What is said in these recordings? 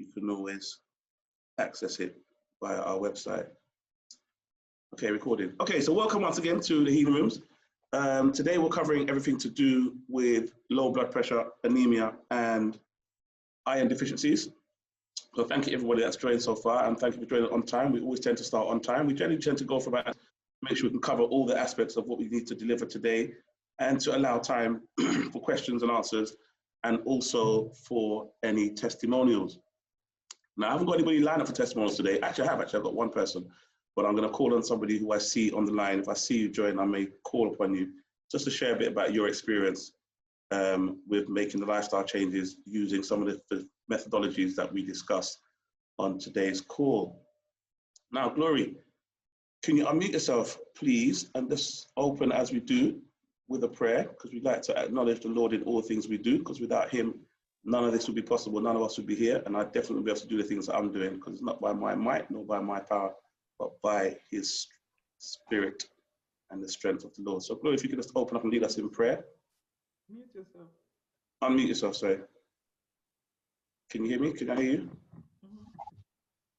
you can always access it via our website. Okay, recording. Okay, so welcome once again to the Healing Rooms. Today we're covering everything to do with low blood pressure, anemia, and iron deficiencies. So thank you everybody that's joined so far, and thank you for joining on time. We always tend to start on time. We generally tend to go for about, make sure we can cover all the aspects of what we need to deliver today, and to allow time for questions and answers, and also for any testimonials. Now, I haven't got anybody lined up for testimonials today. Actually, I've got one person, but I'm going to call on somebody who I see on the line. If I see you join, I may call upon you just to share a bit about your experience with making the lifestyle changes using some of the methodologies that we discussed on today's call. Now, Glory, can you unmute yourself, please, and just open as we do with a prayer, because we'd like to acknowledge the Lord in all things we do, because without him, none of this would be possible. None of us would be here, and I definitely would be able to do the things that I'm doing, because it's not by my might nor by my power, but by his spirit and the strength of the Lord. So, Glory, if you could just open up and lead us in prayer. Mute yourself. Unmute yourself, sorry. Can you hear me? Can I hear you?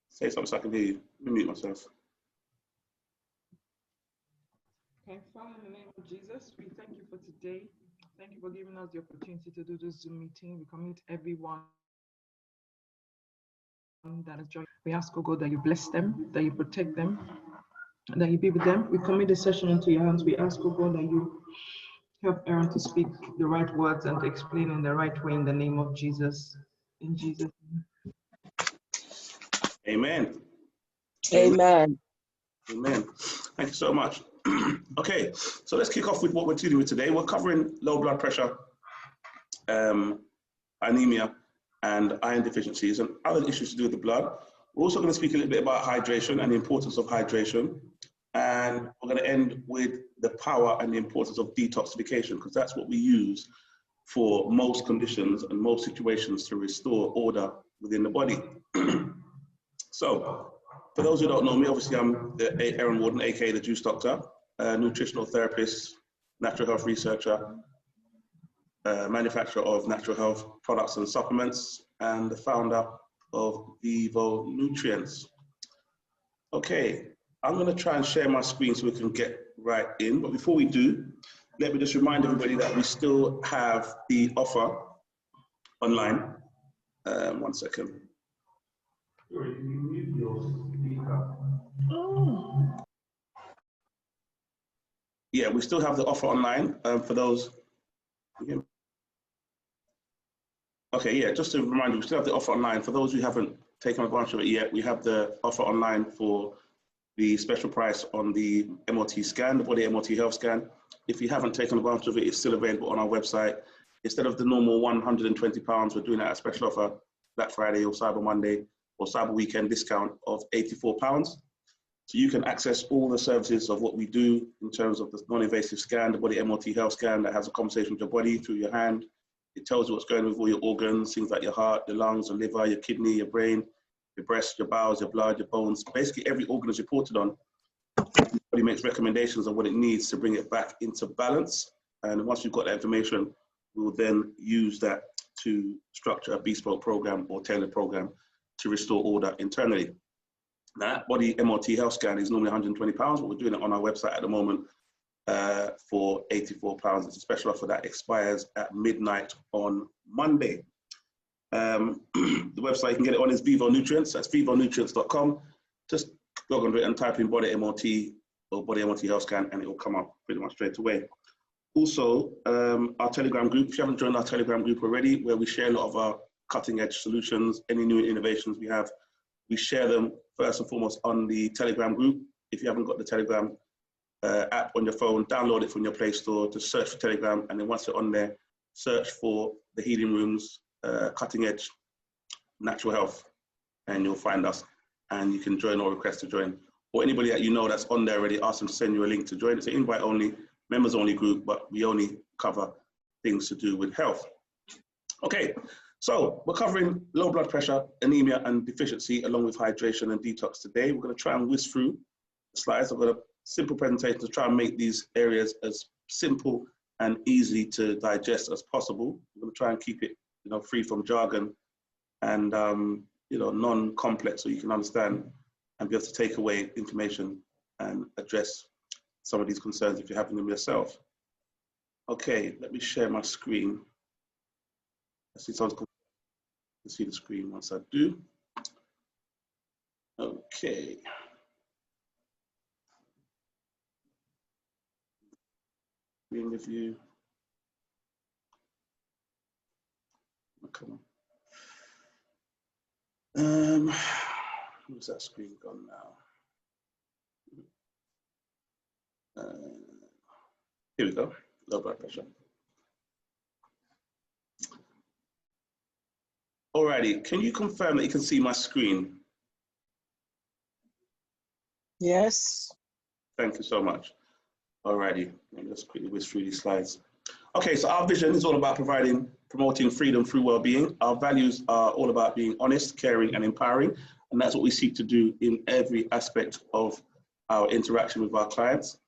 Say something so I can hear you. Let me mute myself. Okay, Father, in the name of Jesus, we thank you for today. Thank you for giving us the opportunity to do this Zoom meeting. We commit everyone that has joined. We ask, oh God, that you bless them, that you protect them, that you be with them. We commit the session into your hands. We ask, oh God, that you help Aaron to speak the right words and to explain in the right way in the name of Jesus. In Jesus' name. Amen. Amen. Amen. Thank you so much. Okay, so let's kick off with what we're dealing with today. We're covering low blood pressure, anemia, and iron deficiencies and other issues to do with the blood. We're also going to speak a little bit about hydration and the importance of hydration. And we're going to end with the power and the importance of detoxification, because that's what we use for most conditions and most situations to restore order within the body. So, for those who don't know me, obviously I'm Aaron Warden, aka the Juice Doctor, nutritional therapist, natural health researcher, manufacturer of natural health products and supplements, and the founder of Vivo Nutrients. Okay, I'm going to try and share my screen so we can get right in. But before we do, let me just remind everybody that we still have the offer online. 1 second. Yeah, we still have the offer online for those. Okay, yeah, just to remind you, we still have the offer online. For those who haven't taken advantage of it yet, we have the offer online for the special price on the MOT scan, the body MOT health scan. If you haven't taken advantage of it, it's still available on our website. Instead of the normal £120, we're doing that at a special offer Black Friday or Cyber Monday or Cyber Weekend discount of £84. So you can access all the services of what we do in terms of the non-invasive scan, the body MOT health scan that has a conversation with your body through your hand. It tells you what's going on with all your organs, things like your heart, your lungs, your liver, your kidney, your brain, your breast, your bowels, your blood, your bones. Basically, every organ is reported on. The body makes recommendations on what it needs to bring it back into balance. And once you've got that information, we will then use that to structure a bespoke program or tailored program to restore order internally. Now, that body MOT health scan is normally £120, but we're doing it on our website at the moment for £84. It's a special offer that expires at midnight on Monday. The website you can get it on is Vivo Nutrients. That's vivonutrients.com. Just log onto it and type in body MOT or body MOT health scan, and it will come up pretty much straight away. Also, our Telegram group, if you haven't joined our Telegram group already, where we share a lot of our cutting edge solutions, any new innovations we have, we share them first and foremost on the Telegram group. If you haven't got the Telegram app on your phone, download it from your Play Store, to search for Telegram, and then once you're on there, search for the Healing Rooms, Cutting Edge Natural Health, and you'll find us, and you can join or request to join. Or anybody that you know that's on there already, ask them to send you a link to join. It's an invite only, members only group, but we only cover things to do with health. Okay, so we're covering low blood pressure, anemia, and deficiency, along with hydration and detox today. We're going to try and whiz through the slides. I've got a simple presentation to try and make these areas as simple and easy to digest as possible. We're going to try and keep it, free from jargon and, non-complex, so you can understand and be able to take away information and address some of these concerns if you're having them yourself. Okay, let me share my screen. I see someone's going to see the screen once I do. Okay. Screen review. Come on. Where's that screen gone now? Here we go. Low blood pressure. Alrighty, can you confirm that you can see my screen? Yes. Thank you so much. Alrighty, let me just quickly whiz through these slides. Okay, so our vision is all about promoting freedom through well-being. Our values are all about being honest, caring, and empowering, and that's what we seek to do in every aspect of our interaction with our clients.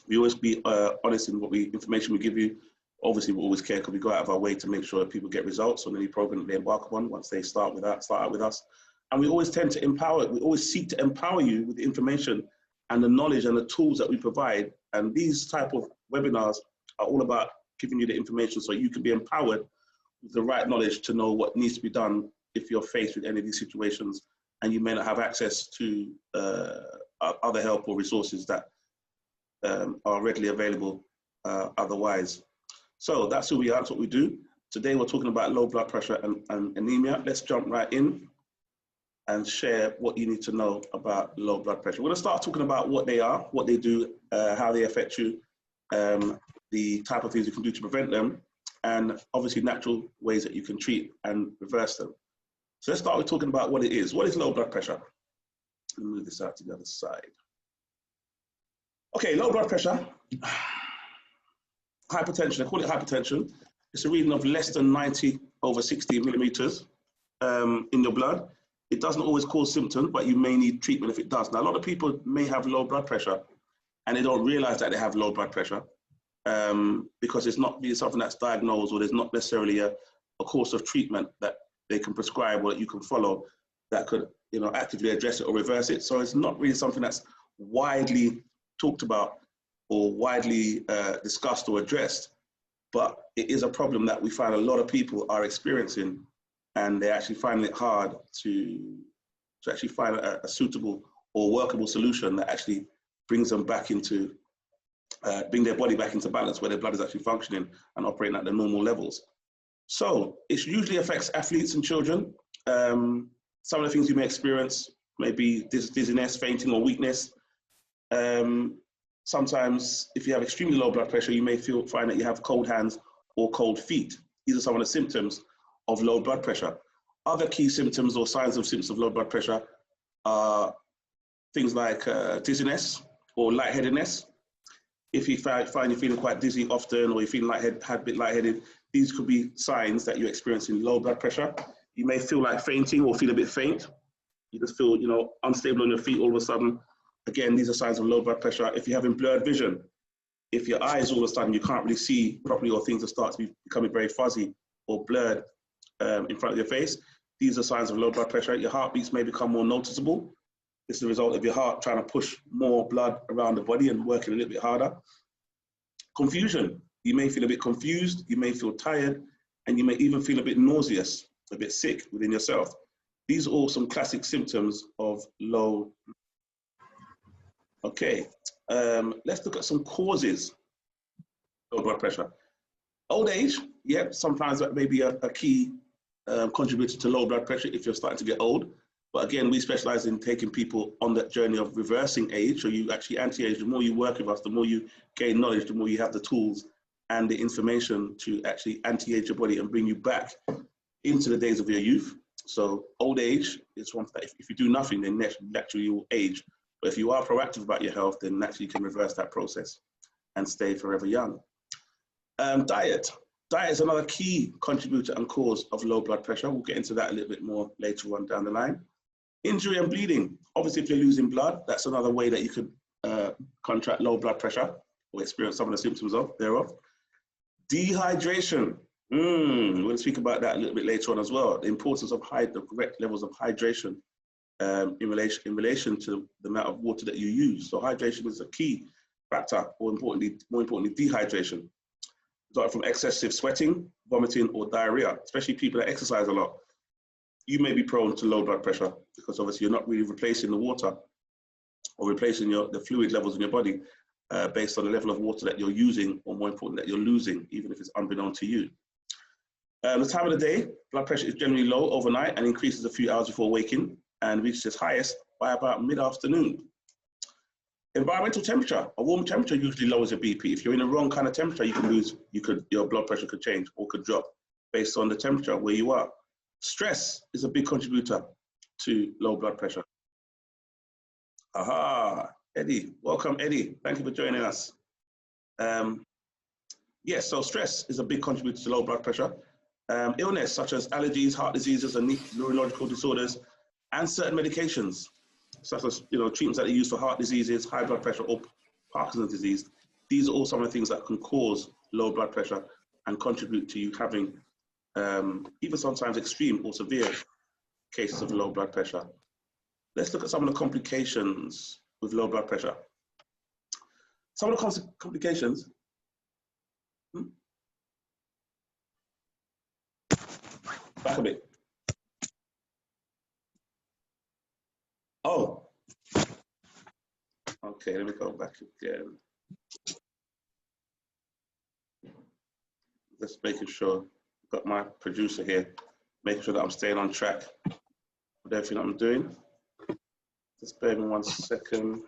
We always be honest in information we give you. Obviously, we always care because we go out of our way to make sure that people get results on any program that they embark upon once they start out with us. And we always tend to empower. We always seek to empower you with the information and the knowledge and the tools that we provide. And these type of webinars are all about giving you the information so you can be empowered with the right knowledge to know what needs to be done if you're faced with any of these situations and you may not have access to other help or resources that are readily available otherwise. So that's who we are, that's what we do. Today we're talking about low blood pressure and anemia. Let's jump right in and share what you need to know about low blood pressure. We're going to start talking about what they are, what they do, how they affect you, the type of things you can do to prevent them, and obviously natural ways that you can treat and reverse them. So let's start with talking about what it is. What is low blood pressure? Let me move this out to the other side. Okay, low blood pressure, hypertension, they call it hypertension. It's a reading of less than 90/60 millimeters in your blood. It doesn't always cause symptoms, but you may need treatment if it does. Now, a lot of people may have low blood pressure and they don't realize that they have low blood pressure because it's not really something that's diagnosed, or there's not necessarily a course of treatment that they can prescribe or that you can follow that could actively address it or reverse it. So it's not really something that's widely talked about or widely discussed or addressed, but it is a problem that we find a lot of people are experiencing, and they actually find it hard to actually find a suitable or workable solution that actually brings them back into, bring their body back into balance, where their blood is actually functioning and operating at the normal levels. So it usually affects athletes and children. Some of the things you may experience may be dizziness, fainting, or weakness. Sometimes if you have extremely low blood pressure, you may find that you have cold hands or cold feet. These are some of the symptoms of low blood pressure. Other key symptoms or signs of symptoms of low blood pressure are things like dizziness or lightheadedness. If you find you're feeling quite dizzy often, or you're feeling a bit lightheaded, these could be signs that you're experiencing low blood pressure. You may feel like fainting or feel a bit faint. You just feel, unstable on your feet all of a sudden. Again, these are signs of low blood pressure. If you're having blurred vision, if your eyes all of a sudden you can't really see properly, or things are starting to be becoming very fuzzy or blurred in front of your face, these are signs of low blood pressure. Your heartbeats may become more noticeable. This is a result of your heart trying to push more blood around the body and working a little bit harder. Confusion. You may feel a bit confused, you may feel tired, and you may even feel a bit nauseous, a bit sick within yourself. These are all some classic symptoms of low. Okay, let's look at some causes of low blood pressure. Old age, yeah, sometimes that may be a key contributor to low blood pressure if you're starting to get old. But again, we specialize in taking people on that journey of reversing age. So you actually anti-age. The more you work with us, the more you gain knowledge, the more you have the tools and the information to actually anti-age your body and bring you back into the days of your youth. So old age is one that if you do nothing, then naturally you will age. But if you are proactive about your health, then naturally you can reverse that process and stay forever young. Diet. Diet is another key contributor and cause of low blood pressure. We'll get into that a little bit more later on down the line. Injury and bleeding. Obviously, if you're losing blood, that's another way that you could contract low blood pressure or experience some of the symptoms thereof. Dehydration. We're going to speak about that a little bit later on as well. The importance of the correct levels of hydration in relation to the amount of water that you use. So hydration is a key factor, or more importantly, dehydration. Start from excessive sweating, vomiting, or diarrhea, especially people that exercise a lot. You may be prone to low blood pressure because obviously you're not really replacing the water or replacing the fluid levels in your body based on the level of water that you're using, or more important, that you're losing, even if it's unbeknown to you. The time of the day, blood pressure is generally low overnight and increases a few hours before waking and reaches its highest by about mid-afternoon. Environmental temperature, a warm temperature usually lowers your BP. If you're in the wrong kind of temperature, your blood pressure could change or could drop based on the temperature where you are. Stress is a big contributor to low blood pressure. Aha, Eddie, welcome Eddie. Thank you for joining us. Yes, so stress is a big contributor to low blood pressure. Illness such as allergies, heart diseases, and neurological disorders, and certain medications, such as treatments that are used for heart diseases, high blood pressure, or Parkinson's disease. These are all some of the things that can cause low blood pressure and contribute to you having even sometimes extreme or severe cases of low blood pressure. Let's look at some of the complications with low blood pressure. Some of the complications. Back a bit. Oh, okay, let me go back again. Just making sure, got my producer here, making sure that I'm staying on track with everything I'm doing. Just bear with me 1 second.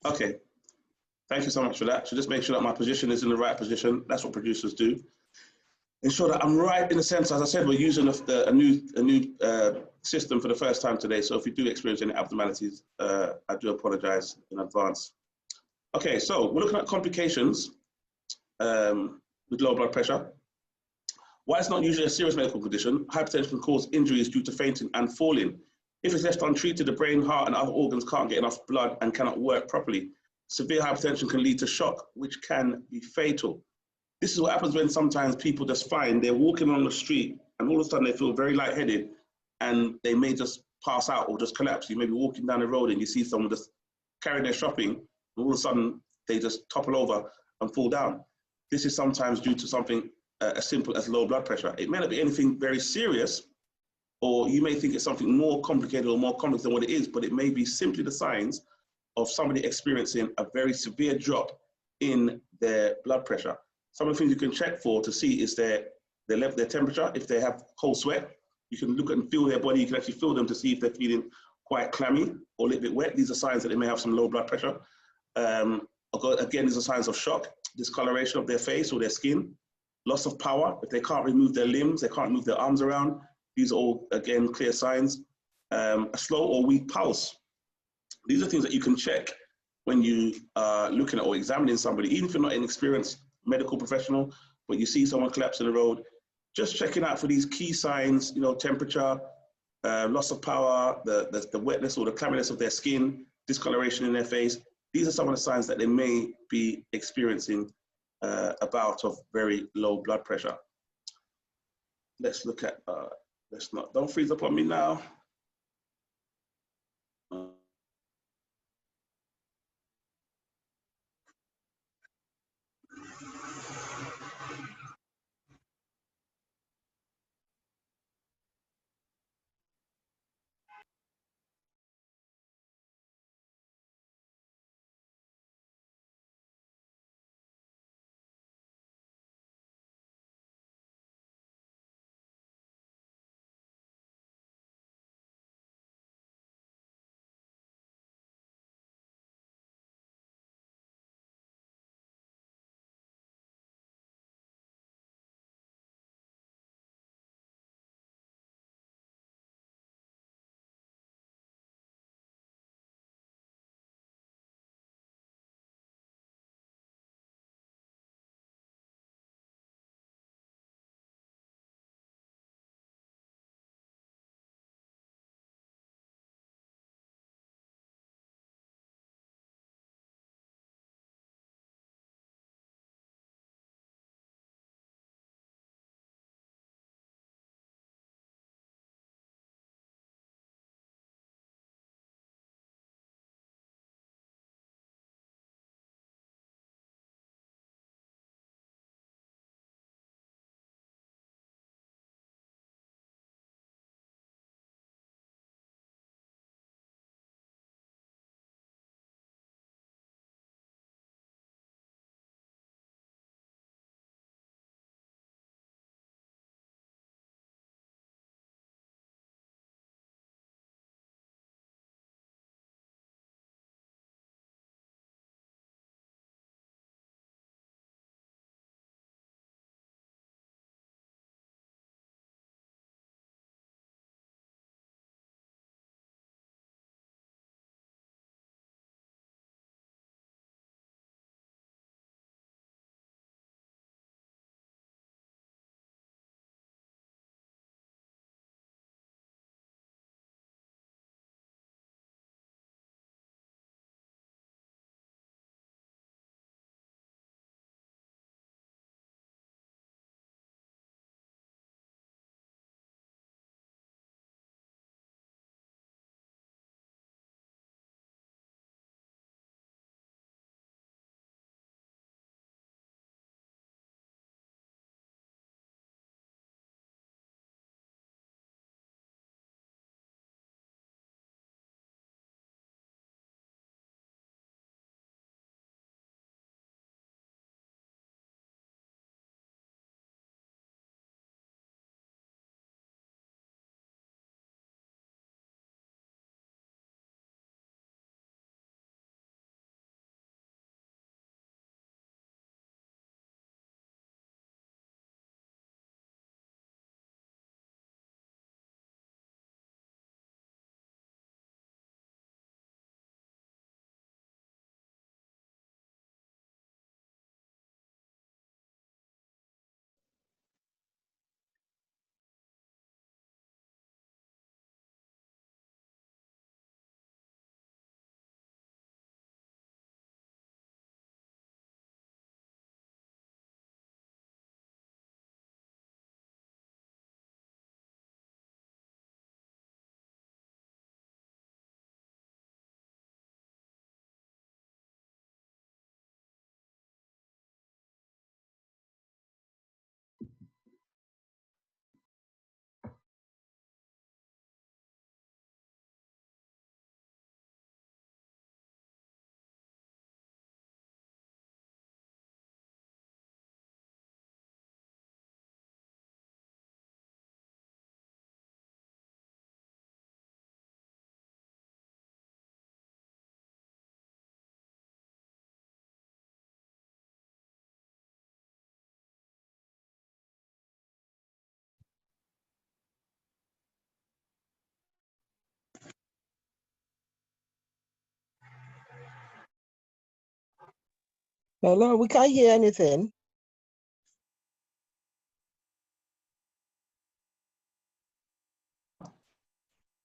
Okay, thank you so much for that. So just make sure that my position is in the right position. That's what producers do. Ensure that I'm right in the sense, as I said, we're using a new system for the first time today. So if you do experience any abnormalities, I do apologize in advance. Okay, so we're looking at complications with low blood pressure. While it's not usually a serious medical condition, hypertension can cause injuries due to fainting and falling. If it's left untreated, the brain, heart, and other organs can't get enough blood and cannot work properly. Severe hypertension can lead to shock, which can be fatal. This is what happens when sometimes people just find they're walking on the street and all of a sudden they feel very lightheaded and they may just pass out or just collapse. You may be walking down the road and you see someone just carrying their shopping, and all of a sudden they just topple over and fall down. This is sometimes due to something as simple as low blood pressure. It may not be anything very serious, or you may think it's something more complicated or more complex than what it is, but it may be simply the signs of somebody experiencing a very severe drop in their blood pressure. Some of the things you can check for to see is their temperature. If they have cold sweat, you can look and feel their body. You can actually feel them to see if they're feeling quite clammy or a little bit wet. These are signs that they may have some low blood pressure. Again, these are signs of shock, discoloration of their face or their skin, loss of power. If they can't remove their limbs, they can't move their arms around. These are all, again, clear signs. A slow or weak pulse. These are things that you can check when you are looking at or examining somebody, even if you're not an experienced medical professional, but you see someone collapse in the road, just checking out for these key signs, temperature, loss of power, the wetness or the clamminess of their skin, discoloration in their face. These are some of the signs that they may be experiencing a bout of very low blood pressure. Let's look at, don't freeze up on me now. Hello, we can't hear anything.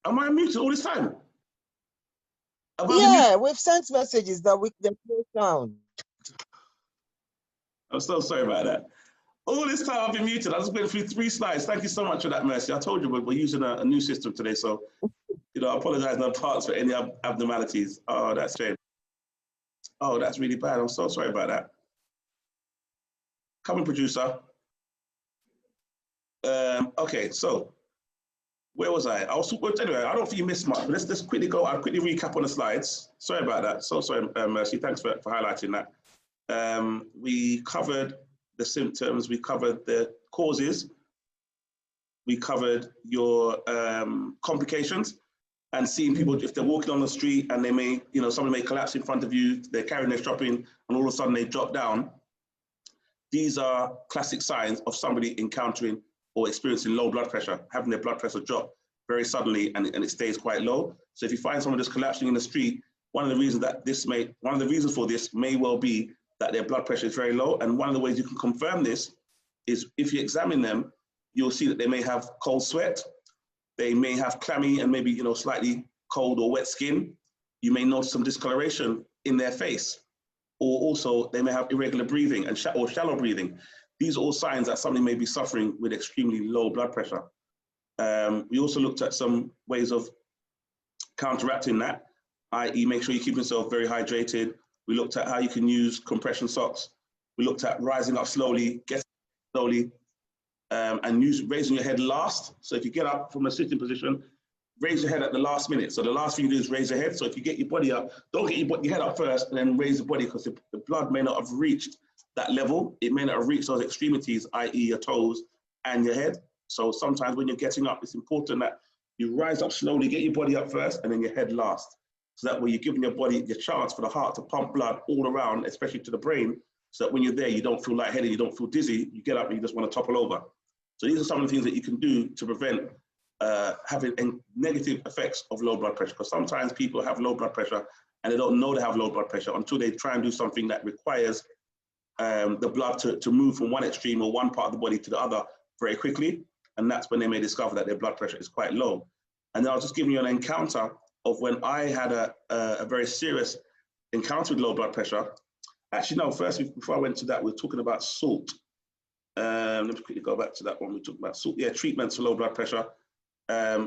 Am I muted all this time? Have I been Yeah, muted? we've sent messages that there's no sound. I'm so sorry about that. All this time I've been muted. I just went through 3 slides. Thank you so much for that, Mercy. I told you we're using a new system today, so I apologize in advance for any abnormalities. Oh, that's shame. Oh, that's really bad. I'm so sorry about that. Come on, producer. Okay, so where was I? Anyway, I don't think you missed much, but let's quickly go. I'll quickly recap on the slides. Sorry about that. So sorry, Mercy. Thanks for highlighting that. We covered the symptoms, we covered the causes, we covered your complications, and seeing people, if they're walking on the street and they may, somebody may collapse in front of you, they're carrying their shopping, and all of a sudden they drop down. These are classic signs of somebody encountering or experiencing low blood pressure, having their blood pressure drop very suddenly and it stays quite low. So if you find someone just collapsing in the street, one of the reasons for this may well be that their blood pressure is very low. And one of the ways you can confirm this is if you examine them, you'll see that they may have cold sweat, they may have clammy and maybe slightly cold or wet skin. You may notice some discoloration in their face, or also they may have irregular breathing or shallow breathing. These are all signs that somebody may be suffering with extremely low blood pressure. We also looked at some ways of counteracting that, i.e. make sure you keep yourself very hydrated. We looked at how you can use compression socks. We looked at rising up slowly, getting up slowly, and raising your head last. So if you get up from a sitting position, raise your head at the last minute. So the last thing you do is raise your head. So if you get your body up, don't get your head up first and then raise the body, because the blood may not have reached that level. It may not have reached those extremities, i.e. your toes and your head. So sometimes when you're getting up, it's important that you rise up slowly, get your body up first and then your head last. So that way you're giving your body the chance for the heart to pump blood all around, especially to the brain, so that when you're there, you don't feel lightheaded, you don't feel dizzy, you get up and you just want to topple over. So these are some of the things that you can do to prevent having negative effects of low blood pressure, because sometimes people have low blood pressure and they don't know they have low blood pressure until they try and do something that requires the blood to move from one extreme or one part of the body to the other very quickly. And that's when they may discover that their blood pressure is quite low. And then I'll just give you an encounter of when I had a very serious encounter with low blood pressure. Actually, no, first, before I went to that, we were talking about salt. Let me quickly go back to that one. We talked about salt. Yeah, treatments for low blood pressure.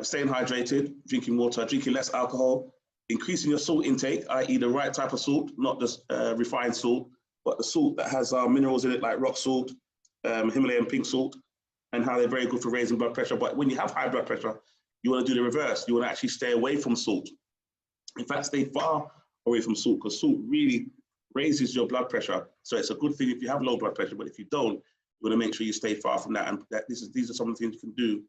Staying hydrated, drinking water, drinking less alcohol, increasing your salt intake, i.e. the right type of salt, not just refined salt, but the salt that has minerals in it like rock salt, Himalayan pink salt, and how they're very good for raising blood pressure. But when you have high blood pressure, you want to do the reverse. You want to actually stay away from salt. In fact, stay far away from salt, because salt really raises your blood pressure. So it's a good thing if you have low blood pressure, but if you don't, you want to make sure you stay far from that. And these are some of the things you can do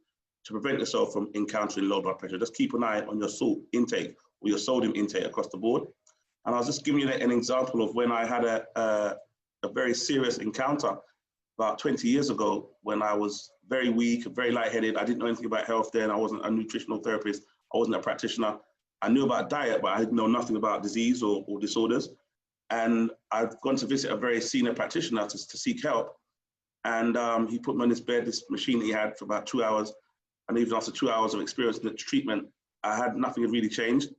to prevent yourself from encountering low blood pressure. Just keep an eye on your salt intake or your sodium intake across the board. And I was just giving you an example of when I had a very serious encounter about 20 years ago, when I was very weak, very lightheaded. I didn't know anything about health then. I wasn't a nutritional therapist. I wasn't a practitioner. I knew about diet, but I didn't know nothing about disease or disorders. And I've gone to visit a very senior practitioner to seek help. And he put me on this bed, this machine that he had, for about 2 hours. And even after 2 hours of experience in the treatment, I had nothing had really changed.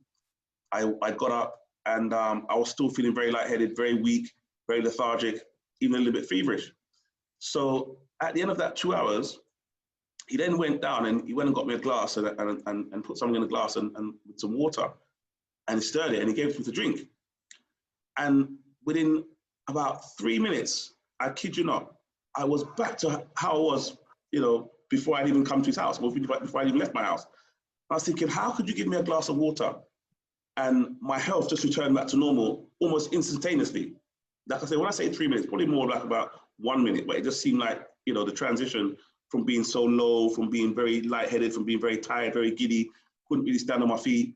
I got up and I was still feeling very lightheaded, very weak, very lethargic, even a little bit feverish. So at the end of that 2 hours, he then went down and he went and got me a glass and put something in the glass and with some water, and he stirred it and he gave it to me to drink. And within about 3 minutes, I kid you not, I was back to how I was, before I'd even come to his house, or before I even left my house. I was thinking, how could you give me a glass of water and my health just returned back to normal almost instantaneously? Like I say, when I say 3 minutes, probably more like about 1 minute, but it just seemed like, the transition from being so low, from being very lightheaded, from being very tired, very giddy, couldn't really stand on my feet.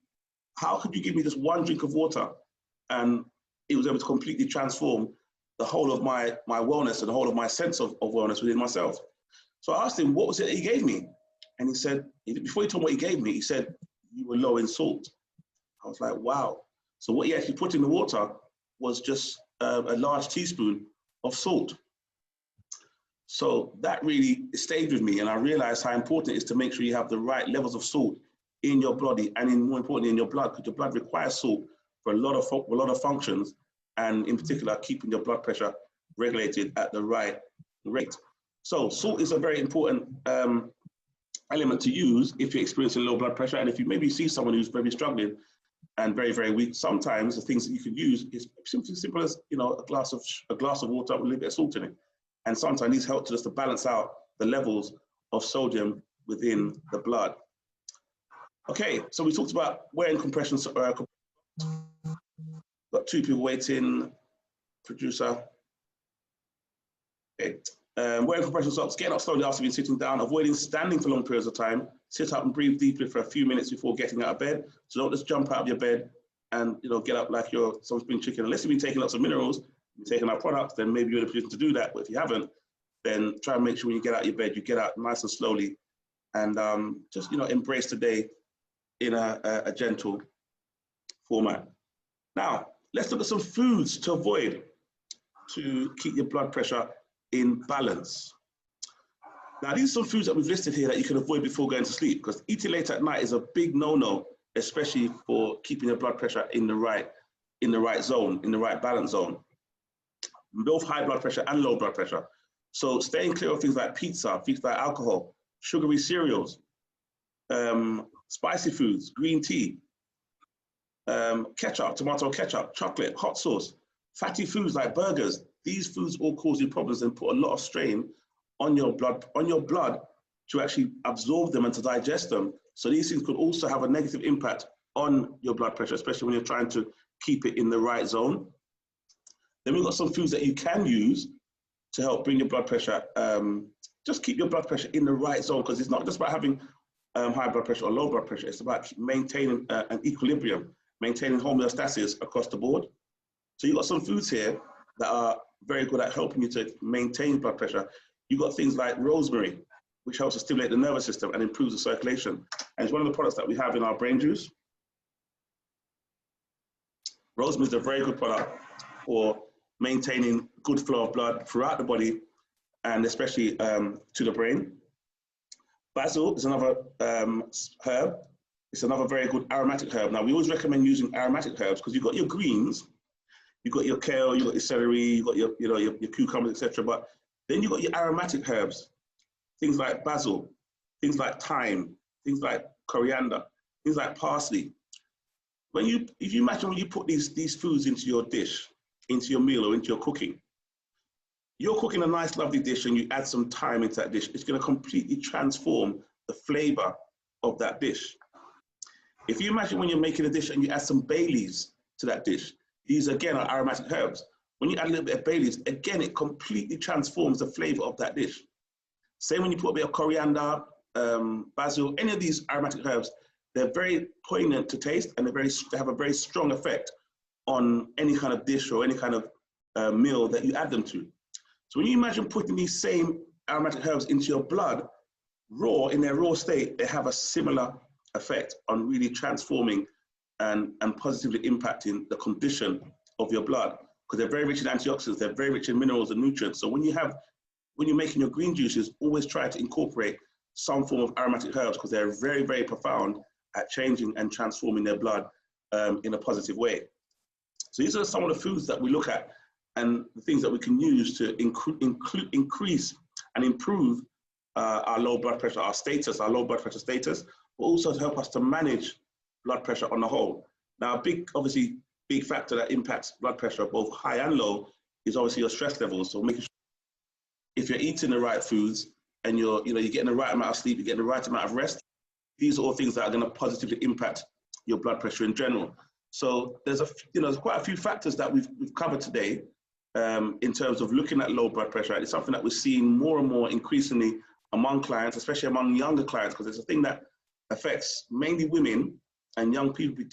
How could you give me just one drink of water? And it was able to completely transform the whole of my wellness and the whole of my sense of wellness within myself. So I asked him, what was it that he gave me? And he said, before he told me what he gave me, he said, you were low in salt. I was like, wow. So what he actually put in the water was just a large teaspoon of salt. So that really stayed with me, and I realized how important it is to make sure you have the right levels of salt in your body, and more importantly in your blood, because your blood requires salt for a lot of functions, and in particular keeping your blood pressure regulated at the right rate. So salt is a very important element to use if you're experiencing low blood pressure, and if you maybe see someone who's very struggling and very, very weak. Sometimes the things that you can use is simple as, you know, a glass of water with a little bit of salt in it. And sometimes these help just to balance out the levels of sodium within the blood. Okay, so we talked about wearing compression. Got 2 people waiting. Producer. Okay. Wearing compression socks, getting up slowly after being sitting down, avoiding standing for long periods of time, sit up and breathe deeply for a few minutes before getting out of bed. So don't just jump out of your bed and, you know, get up like you're some spring chicken. Unless you've been taking lots of minerals, you're taking our products, then maybe you're in a position to do that. But if you haven't, then try and make sure when you get out of your bed, you get out nice and slowly, and just, you know, embrace the day in a gentle format. Now, let's look at some foods to avoid to keep your blood pressure in balance. Now, these are some foods that we've listed here that you can avoid before going to sleep, because eating late at night is a big no-no, especially for keeping your blood pressure in the right zone, in the right balance zone, both high blood pressure and low blood pressure. So staying clear of things like pizza, things like alcohol, sugary cereals, spicy foods, green tea, ketchup, tomato ketchup, chocolate, hot sauce, fatty foods like burgers. These foods all cause you problems and put a lot of strain on your blood to actually absorb them and to digest them. So these things could also have a negative impact on your blood pressure, especially when you're trying to keep it in the right zone. Then we've got some foods that you can use to help bring your blood pressure, just keep your blood pressure in the right zone, because it's not just about having high blood pressure or low blood pressure. It's about maintaining an equilibrium, maintaining homeostasis across the board. So you've got some foods here that are very good at helping you to maintain blood pressure. You've got things like rosemary, which helps to stimulate the nervous system and improves the circulation. And it's one of the products that we have in our brain juice. Rosemary is a very good product for maintaining good flow of blood throughout the body, and especially to the brain. Basil is another herb. It's another very good aromatic herb. Now, we always recommend using aromatic herbs because you've got your greens, you've got your kale, you've got your celery, you've got your cucumbers, etc. But then you've got your aromatic herbs, things like basil, things like thyme, things like coriander, things like parsley. If you imagine when you put these foods into your dish, into your meal or into your cooking, you're cooking a nice, lovely dish and you add some thyme into that dish, it's going to completely transform the flavor of that dish. If you imagine when you're making a dish and you add some bay leaves to that dish, these again are aromatic herbs. When you add a little bit of bay leaves, again, it completely transforms the flavor of that dish. Same when you put a bit of coriander, basil, any of these aromatic herbs, they're very poignant to taste and they have a very strong effect on any kind of dish or any kind of meal that you add them to. So when you imagine putting these same aromatic herbs into your blood, in their raw state, they have a similar effect on really transforming and positively impacting the condition of your blood, because they're very rich in antioxidants, they're very rich in minerals and nutrients. So when you're making your green juices, always try to incorporate some form of aromatic herbs, because they're very, very profound at changing and transforming their blood in a positive way. So these are some of the foods that we look at and the things that we can use to increase and improve our low blood pressure, our low blood pressure status, but also to help us to manage blood pressure on the whole. Now, obviously, big factor that impacts blood pressure, both high and low, is obviously your stress levels. So making sure if you're eating the right foods and you're getting the right amount of sleep, you're getting the right amount of rest, these are all things that are going to positively impact your blood pressure in general. So there's quite a few factors that we've covered today in terms of looking at low blood pressure. It's something that we're seeing more and more increasingly among clients, especially among younger clients, because it's a thing that affects mainly women and young people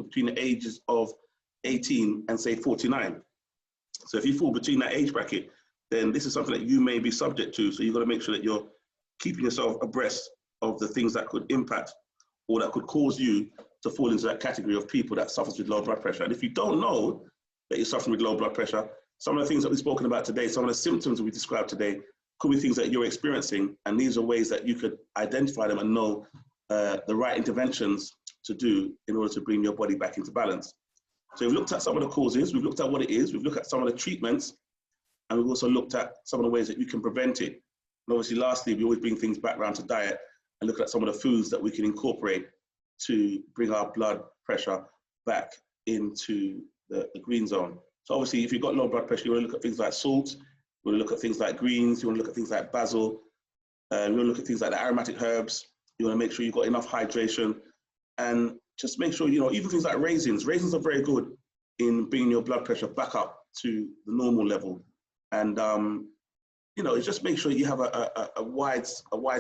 between the ages of 18 and say 49. So if you fall between that age bracket, then this is something that you may be subject to. So you've got to make sure that you're keeping yourself abreast of the things that could impact or that could cause you to fall into that category of people that suffers with low blood pressure. And if you don't know, that you're suffering with low blood pressure. Some of the things that we've spoken about today, some of the symptoms that we described today, could be things that you're experiencing, and these are ways that you could identify them and know the right interventions to do in order to bring your body back into balance. So we've looked at some of the causes, we've looked at what it is, we've looked at some of the treatments, and we've also looked at some of the ways that you can prevent it. And obviously, lastly, we always bring things back around to diet and look at some of the foods that we can incorporate to bring our blood pressure back into the green zone. So obviously, if you've got low blood pressure, you want to look at things like salt, you want to look at things like greens, you want to look at things like basil, you want to look at things like the aromatic herbs, you want to make sure you've got enough hydration, and just make sure, you know, even things like raisins. Raisins are very good in bringing your blood pressure back up to the normal level. And, you know, just make sure you have a wide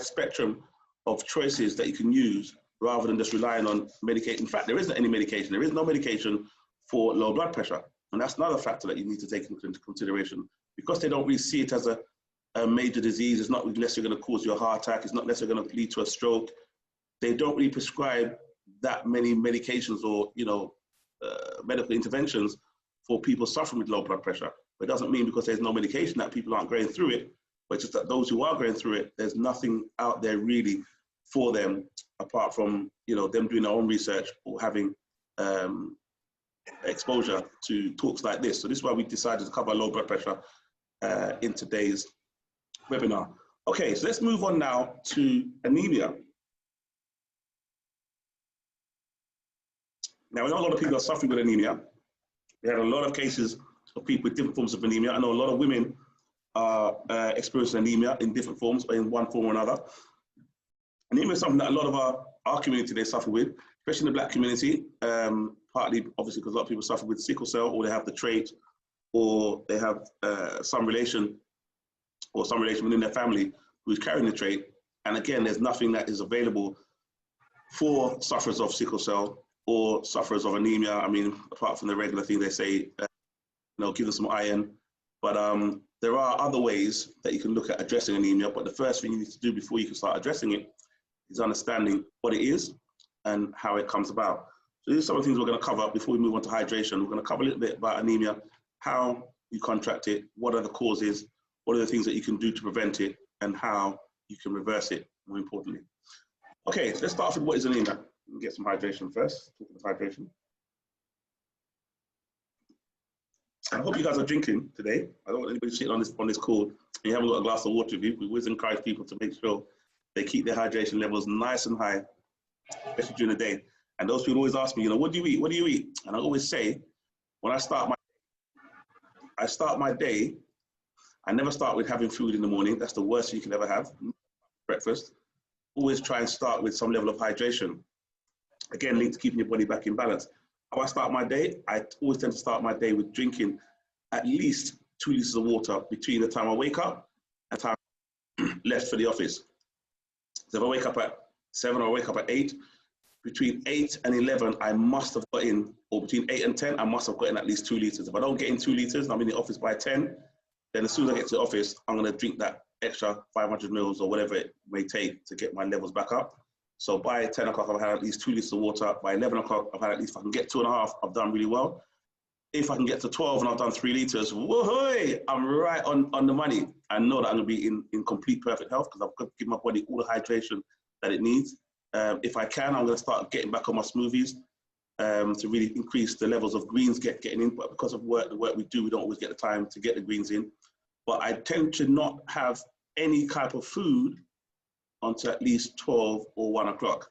spectrum of choices that you can use rather than just relying on medication. In fact, there isn't any medication. There is no medication for low blood pressure. And that's another factor that you need to take into consideration. Because they don't really see it as a major disease, it's not necessarily going to cause you a heart attack, it's not necessarily going to lead to a stroke. They don't really prescribe that many medications or, you know, medical interventions for people suffering with low blood pressure. But it doesn't mean because there's no medication that people aren't going through it, but just that those who are going through it, there's nothing out there really for them apart from, you know, them doing their own research or having exposure to talks like this. So this is why we decided to cover low blood pressure in today's webinar. Okay, so let's move on now to anemia. Now, we know a lot of people are suffering with anemia. We had a lot of cases of people with different forms of anemia. I know a lot of women are experiencing anemia in different forms, or in one form or another. Anemia is something that a lot of our community, they suffer with, especially in the Black community, partly obviously because a lot of people suffer with sickle cell, or they have the trait, or they have some relation within their family who is carrying the trait. And again, there's nothing that is available for sufferers of sickle cell or sufferers of anemia. I mean, apart from the regular thing they say, you know, give them some iron. But there are other ways that you can look at addressing anemia. But the first thing you need to do before you can start addressing it is understanding what it is and how it comes about. So these are some of the things we're going to cover before we move on to hydration. We're going to cover a little bit about anemia, how you contract it, what are the causes, what are the things that you can do to prevent it, and how you can reverse it, more importantly. Okay, so let's start off with what is anemia. We'll get some hydration first. Talking about hydration. I hope you guys are drinking today. I don't want anybody sitting on this call and you haven't got a glass of water with you. We always encourage people to make sure they keep their hydration levels nice and high, especially during the day. And those people always ask me, you know, what do you eat? What do you eat? And I always say, when I start my day, I never start with having food in the morning. That's the worst thing you can ever have, breakfast. Always try and start with some level of hydration. Again, linked to keeping your body back in balance. How I start my day, I always tend to start my day with drinking at least 2 liters of water between the time I wake up and time left for the office. So if I wake up at 7 or I wake up at 8, between 8 and 11, I must have got in, or between 8 and 10, I must have got in at least 2 liters. If I don't get in 2 liters and I'm in the office by 10, then as soon as I get to the office, I'm going to drink that extra 500 mils or whatever it may take to get my levels back up. So by 10 o'clock, I've had at least 2 liters of water. By 11 o'clock, I've had at least, if I can get 2.5, I've done really well. If I can get to 12 and I've done 3 liters, woohoo, I'm right on the money. I know that I'm going to be in complete perfect health because I've got to give my body all the hydration that it needs. If I can, I'm going to start getting back on my smoothies to really increase the levels of greens getting in. But because of the work we do, we don't always get the time to get the greens in. But I tend to not have any type of food until at least 12 or 1 o'clock.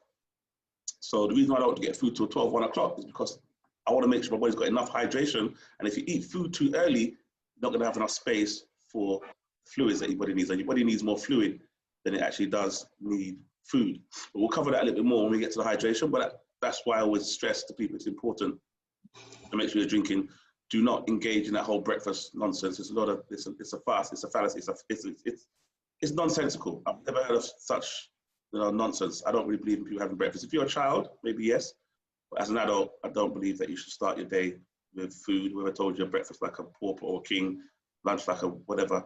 So the reason why I don't get food till 12, 1 o'clock is because I want to make sure my body's got enough hydration. And if you eat food too early, you're not going to have enough space for fluids that your body needs. And your body needs more fluid than it actually does need food. But we'll cover that a little bit more when we get to the hydration. But that's why I always stress to people it's important to make sure you're drinking. Do not engage in that whole breakfast nonsense. It's a farce, it's a fallacy, it's nonsensical. I've never heard of such, you know, nonsense. I don't really believe in people having breakfast. If you're a child, maybe yes. But as an adult, I don't believe that you should start your day with food. Whoever told you breakfast like a pauper or a king, lunch like a whatever.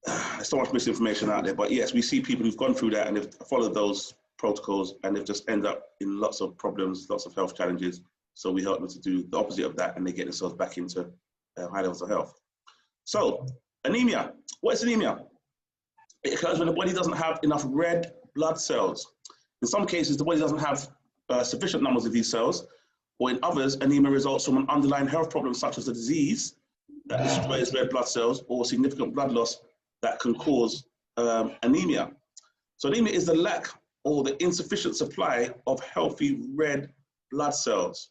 There's so much misinformation out there. But yes, we see people who've gone through that and they've followed those protocols and they've just ended up in lots of problems, lots of health challenges So we help them to do the opposite of that, and they get themselves back into high levels of health. So anemia, what is anemia? It occurs when the body doesn't have enough red blood cells. In some cases, the body doesn't have sufficient numbers of these cells, or in others, anemia results from an underlying health problem such as a disease that destroys red blood cells or significant blood loss that can cause anemia. So anemia is the lack or the insufficient supply of healthy red blood cells.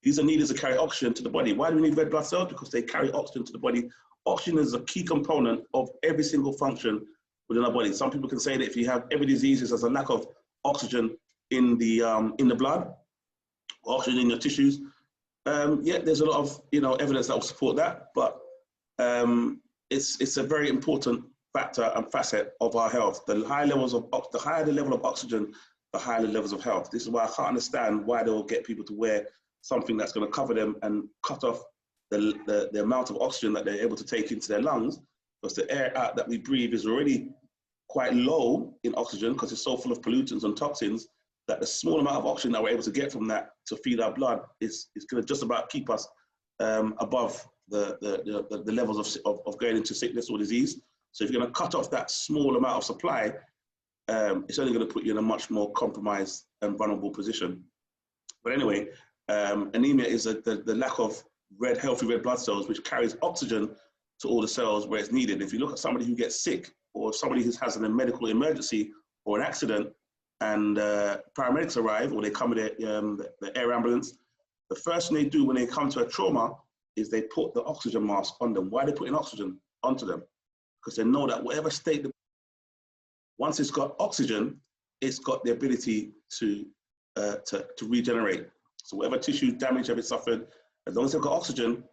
These are needed to carry oxygen to the body. Why do we need red blood cells? Because they carry oxygen to the body. Oxygen is a key component of every single function within our body. Some people can say that if you have every disease, there's a lack of oxygen in the blood, oxygen in your tissues. Yeah, there's a lot of evidence that will support that, but it's a very important factor and facet of our health. The higher the level of oxygen, the higher the levels of health. This is why I can't understand why they'll get people to wear something that's going to cover them and cut off the amount of oxygen that they're able to take into their lungs, because the air out that we breathe is already quite low in oxygen because it's so full of pollutants and toxins that the small amount of oxygen that we're able to get from that to feed our blood is going to just about keep us above the levels of going into sickness or disease. So if you're going to cut off that small amount of supply, it's only going to put you in a much more compromised and vulnerable position. But anyway, anemia is the lack of healthy red blood cells, which carries oxygen to all the cells where it's needed. If you look at somebody who gets sick, or somebody who has a medical emergency or an accident, and paramedics arrive, or they come with the air ambulance, the first thing they do when they come to a trauma is they put the oxygen mask on them. Why are they putting oxygen onto them? Because they know that whatever state, once it's got oxygen, it's got the ability to regenerate. So whatever tissue damage have it suffered, as long as they've got oxygen,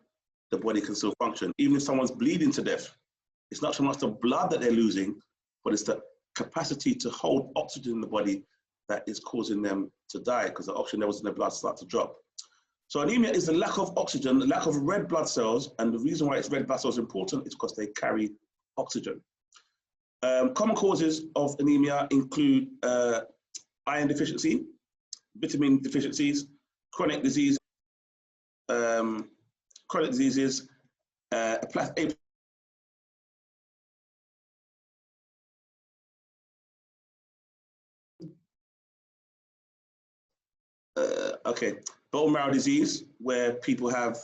the body can still function. Even if someone's bleeding to death, it's not so much the blood that they're losing, but it's the capacity to hold oxygen in the body that is causing them to die, because the oxygen levels in their blood start to drop. So anemia is the lack of oxygen, the lack of red blood cells, and the reason why it's red blood cells important is because they carry oxygen. Common causes of anemia include iron deficiency, vitamin deficiencies, chronic diseases, bone marrow disease, where people have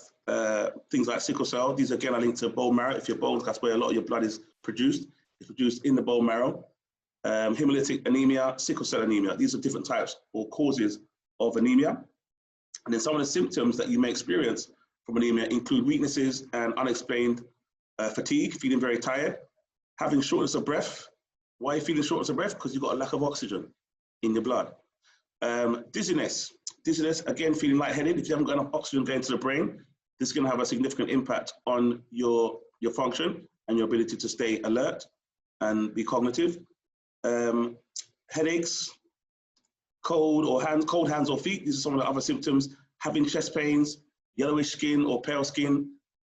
things like sickle cell. These again are linked to bone marrow. If your bones, that's where a lot of your blood is produced. It's produced in the bone marrow. Hemolytic anemia, sickle cell anemia. These are different types or causes of anemia. And then some of the symptoms that you may experience from anemia include weaknesses and unexplained fatigue, feeling very tired, having shortness of breath. Why are you feeling shortness of breath? Because you've got a lack of oxygen in your blood. Dizziness, again, feeling lightheaded. If you haven't got enough oxygen going to the brain, this is going to have a significant impact on your function and your ability to stay alert and be cognitive. Headaches, cold hands or feet. These are some of the other symptoms. Having chest pains, yellowish skin or pale skin,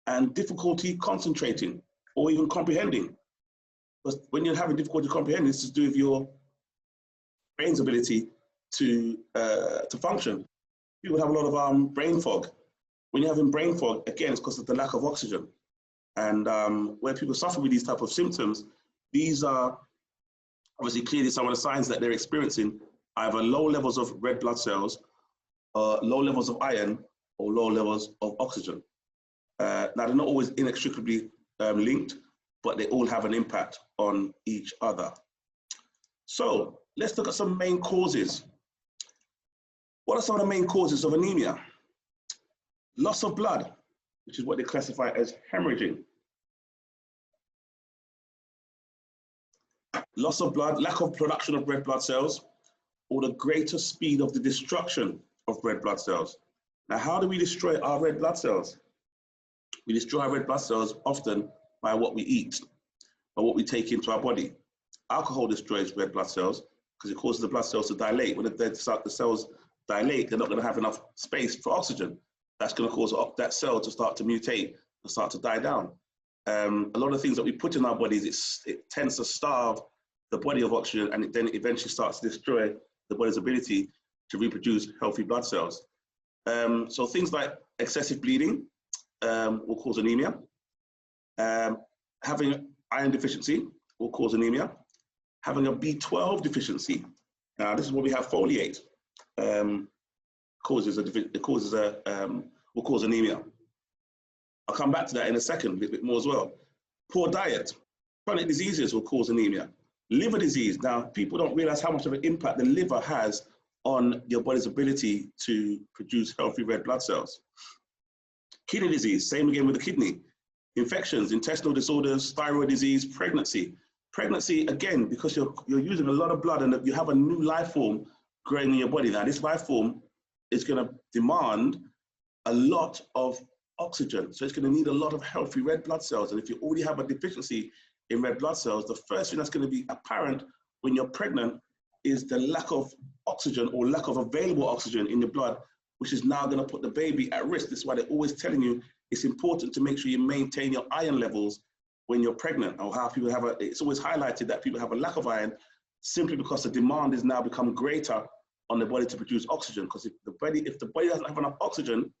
and difficulty concentrating or even comprehending. Because when you're having difficulty comprehending, it's to do with your brain's ability to function. People have a lot of brain fog. When you're having brain fog, again, it's because of the lack of oxygen. And where people suffer with these type of symptoms, these are obviously clearly some of the signs that they're experiencing either low levels of red blood cells, low levels of iron, or low levels of oxygen. Now, they're not always inextricably linked, but they all have an impact on each other. So let's look at some main causes. What are some of the main causes of anemia? Loss of blood, which is what they classify as hemorrhaging. Loss of blood, lack of production of red blood cells, or the greater speed of the destruction of red blood cells. Now, how do we destroy our red blood cells? We destroy our red blood cells often by what we eat, by what we take into our body. Alcohol destroys red blood cells because it causes the blood cells to dilate. When the cells dilate, they're not going to have enough space for oxygen. That's going to cause that cell to start to mutate and start to die down. A lot of things that we put in our bodies, it tends to starve the body of oxygen, and then it eventually starts to destroy the body's ability to reproduce healthy blood cells. So things like excessive bleeding will cause anemia. Having iron deficiency will cause anemia. Having a B12 deficiency, now this is where we have foliate, will cause anemia. I'll come back to that in a second, a little bit more as well. Poor diet, chronic diseases will cause anemia. Liver disease, now people don't realize how much of an impact the liver has on your body's ability to produce healthy red blood cells. Kidney disease, same again with the kidney. Infections, intestinal disorders, thyroid disease, pregnancy. Pregnancy, again, because you're using a lot of blood and you have a new life form growing in your body. Now, this life form is going to demand a lot of oxygen. So it's going to need a lot of healthy red blood cells. And if you already have a deficiency in red blood cells, the first thing that's going to be apparent when you're pregnant is the lack of oxygen or lack of available oxygen in your blood, which is now going to put the baby at risk. This is why they're always telling you it's important to make sure you maintain your iron levels when you're pregnant, or how people have it's always highlighted that people have a lack of iron simply because the demand is now become greater on the body to produce oxygen. Because if the body doesn't have enough oxygen,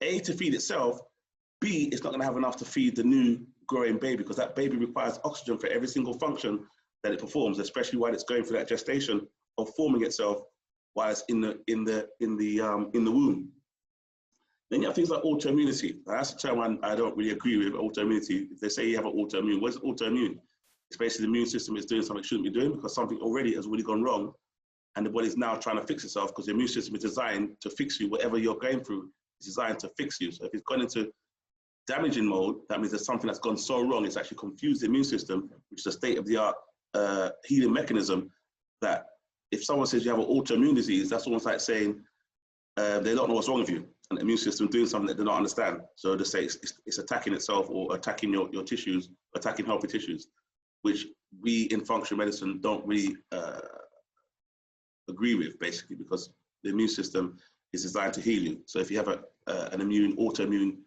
A, to feed itself, B, it's not going to have enough to feed the new growing baby, because that baby requires oxygen for every single function that it performs, especially while it's going through that gestation of forming itself while it's in the womb. Then you have things like autoimmunity. Now, that's a term I don't really agree with, autoimmunity. If they say you have an autoimmune, what is autoimmune? It's basically the immune system is doing something it shouldn't be doing because something already has really gone wrong, and the body's now trying to fix itself because the immune system is designed to fix you. Whatever you're going through is designed to fix you. So if it's gone into damaging mode, that means there's something that's gone so wrong, it's actually confused the immune system, which is a state-of-the-art healing mechanism, that if someone says you have an autoimmune disease, that's almost like saying they don't know what's wrong with you, and the immune system doing something that they don't understand. So they say it's attacking itself or attacking your tissues, attacking healthy tissues, which we in functional medicine don't really agree with, basically, because the immune system is designed to heal you. So if you have an autoimmune,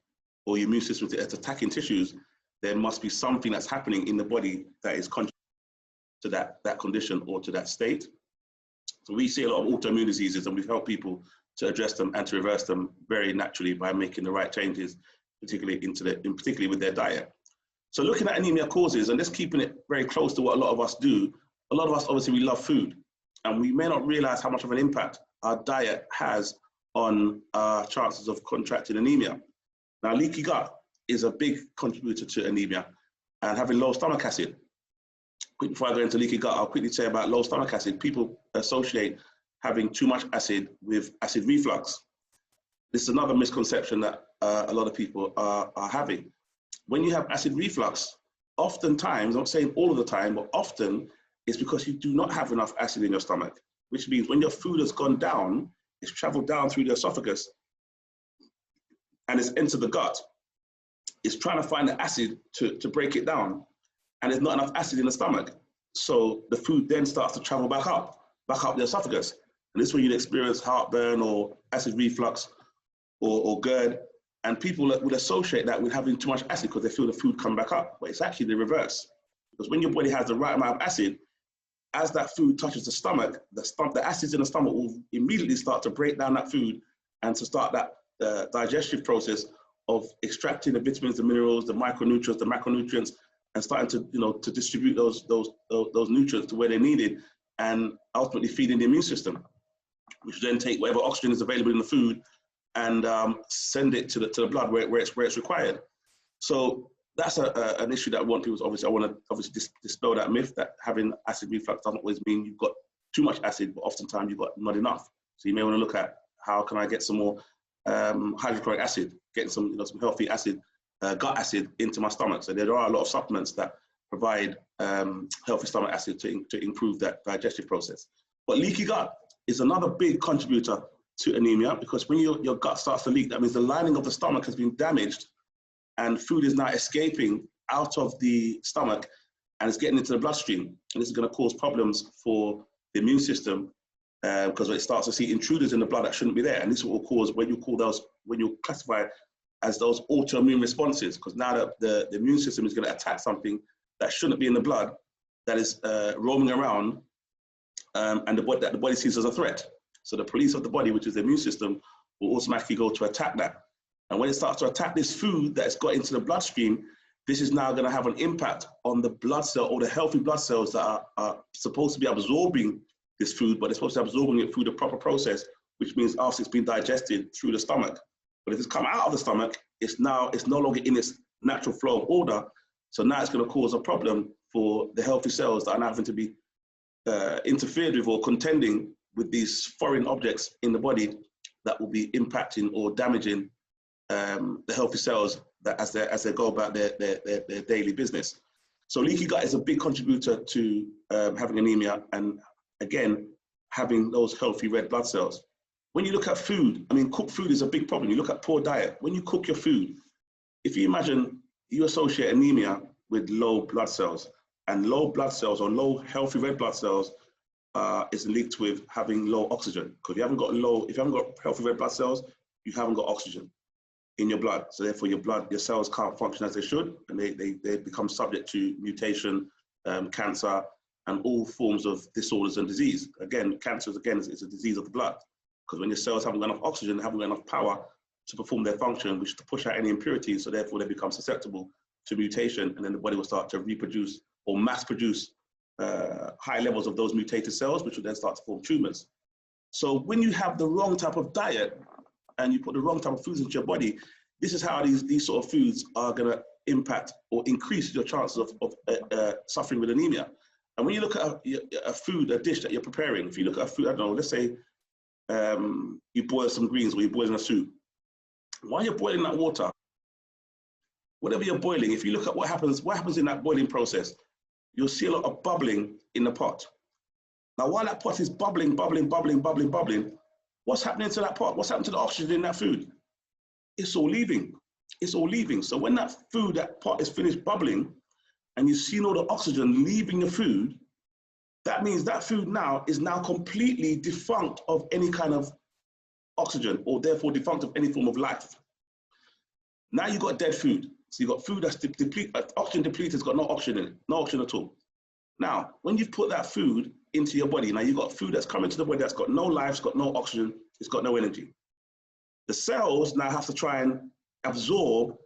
or your immune system that's attacking tissues, there must be something that's happening in the body that is contributing to that condition or to that state. So we see a lot of autoimmune diseases, and we've helped people to address them and to reverse them very naturally by making the right changes, particularly with their diet. So looking at anemia causes, and just keeping it very close to what a lot of us do, a lot of us, obviously, we love food, and we may not realize how much of an impact our diet has on our chances of contracting anemia. Now, leaky gut is a big contributor to anemia, and having low stomach acid. Quick, before I go into leaky gut, I'll quickly say about low stomach acid. People associate having too much acid with acid reflux. This is another misconception that a lot of people are having. When you have acid reflux, oftentimes, I'm not saying all of the time, but often, it's because you do not have enough acid in your stomach, which means when your food has gone down, it's traveled down through the esophagus, and it's entered the gut. It's trying to find the acid to break it down, and there's not enough acid in the stomach. So the food then starts to travel back up the esophagus. And this is where you'd experience heartburn or acid reflux or GERD. And people would associate that with having too much acid because they feel the food come back up. But it's actually the reverse. Because when your body has the right amount of acid, as that food touches the stomach, the acids in the stomach will immediately start to break down that food and to start that digestive process of extracting the vitamins, the minerals, the micronutrients, the macronutrients, and starting to distribute those nutrients to where they're needed, and ultimately feeding the immune system, which will then take whatever oxygen is available in the food and send it to the blood where it's required. So that's an issue that I want people to I want to dispel that myth that having acid reflux doesn't always mean you've got too much acid, but oftentimes you've got not enough. So you may want to look at how can I get some more hydrochloric acid, getting some healthy acid, gut acid into my stomach. So there are a lot of supplements that provide healthy stomach acid to improve that digestive process. But leaky gut is another big contributor to anemia, because when your gut starts to leak, that means the lining of the stomach has been damaged and food is now escaping out of the stomach and it's getting into the bloodstream. And this is going to cause problems for the immune system because it starts to see intruders in the blood that shouldn't be there. And this will cause when you classify as those autoimmune responses, because now the immune system is going to attack something that shouldn't be in the blood, that is roaming around, and that the body sees as a threat. So the police of the body, which is the immune system, will automatically go to attack that. And when it starts to attack this food that's got into the bloodstream, this is now going to have an impact on the blood cell or the healthy blood cells that are supposed to be absorbing this food, but they're supposed to be absorbing it through the proper process, which means after it's been digested through the stomach. But if it's come out of the stomach, it's no longer in its natural flow of order. So now it's going to cause a problem for the healthy cells that are now having to be interfered with or contending with these foreign objects in the body that will be impacting or damaging the healthy cells that as they go about their daily business. So leaky gut is a big contributor to having anemia and, again, having those healthy red blood cells. When you look at food, I mean, cooked food is a big problem. You look at poor diet. When you cook your food, if you imagine you associate anemia with low blood cells, and low blood cells or low healthy red blood cells is linked with having low oxygen. Because if you haven't got healthy red blood cells, you haven't got oxygen in your blood. So therefore your cells can't function as they should, and they become subject to mutation, cancer, and all forms of disorders and disease. Again, cancer is a disease of the blood, because when your cells haven't got enough oxygen, they haven't got enough power to perform their function, which is to push out any impurities, so therefore they become susceptible to mutation, and then the body will start to reproduce or mass produce high levels of those mutated cells, which will then start to form tumors. So when you have the wrong type of diet and you put the wrong type of foods into your body, this is how these sort of foods are going to impact or increase your chances of suffering with anemia. And when you look at a dish that you're preparing, if you look at a food, I don't know, let's say you boil some greens or you're boiling a soup. While you're boiling that water, whatever you're boiling, if you look at what happens in that boiling process, you'll see a lot of bubbling in the pot. Now, while that pot is bubbling, what's happening to that pot? What's happening to the oxygen in that food? It's all leaving. It's all leaving. So when that pot is finished bubbling, and you've seen all the oxygen leaving the food, that means that food is now completely defunct of any kind of oxygen, or therefore defunct of any form of life. Now you've got dead food. So you've got food that's oxygen depleted, has got no oxygen in it, no oxygen at all. Now, when you've put that food into your body, now you've got food that's coming to the body that's got no life, it's got no oxygen, it's got no energy. The cells now have to try and absorb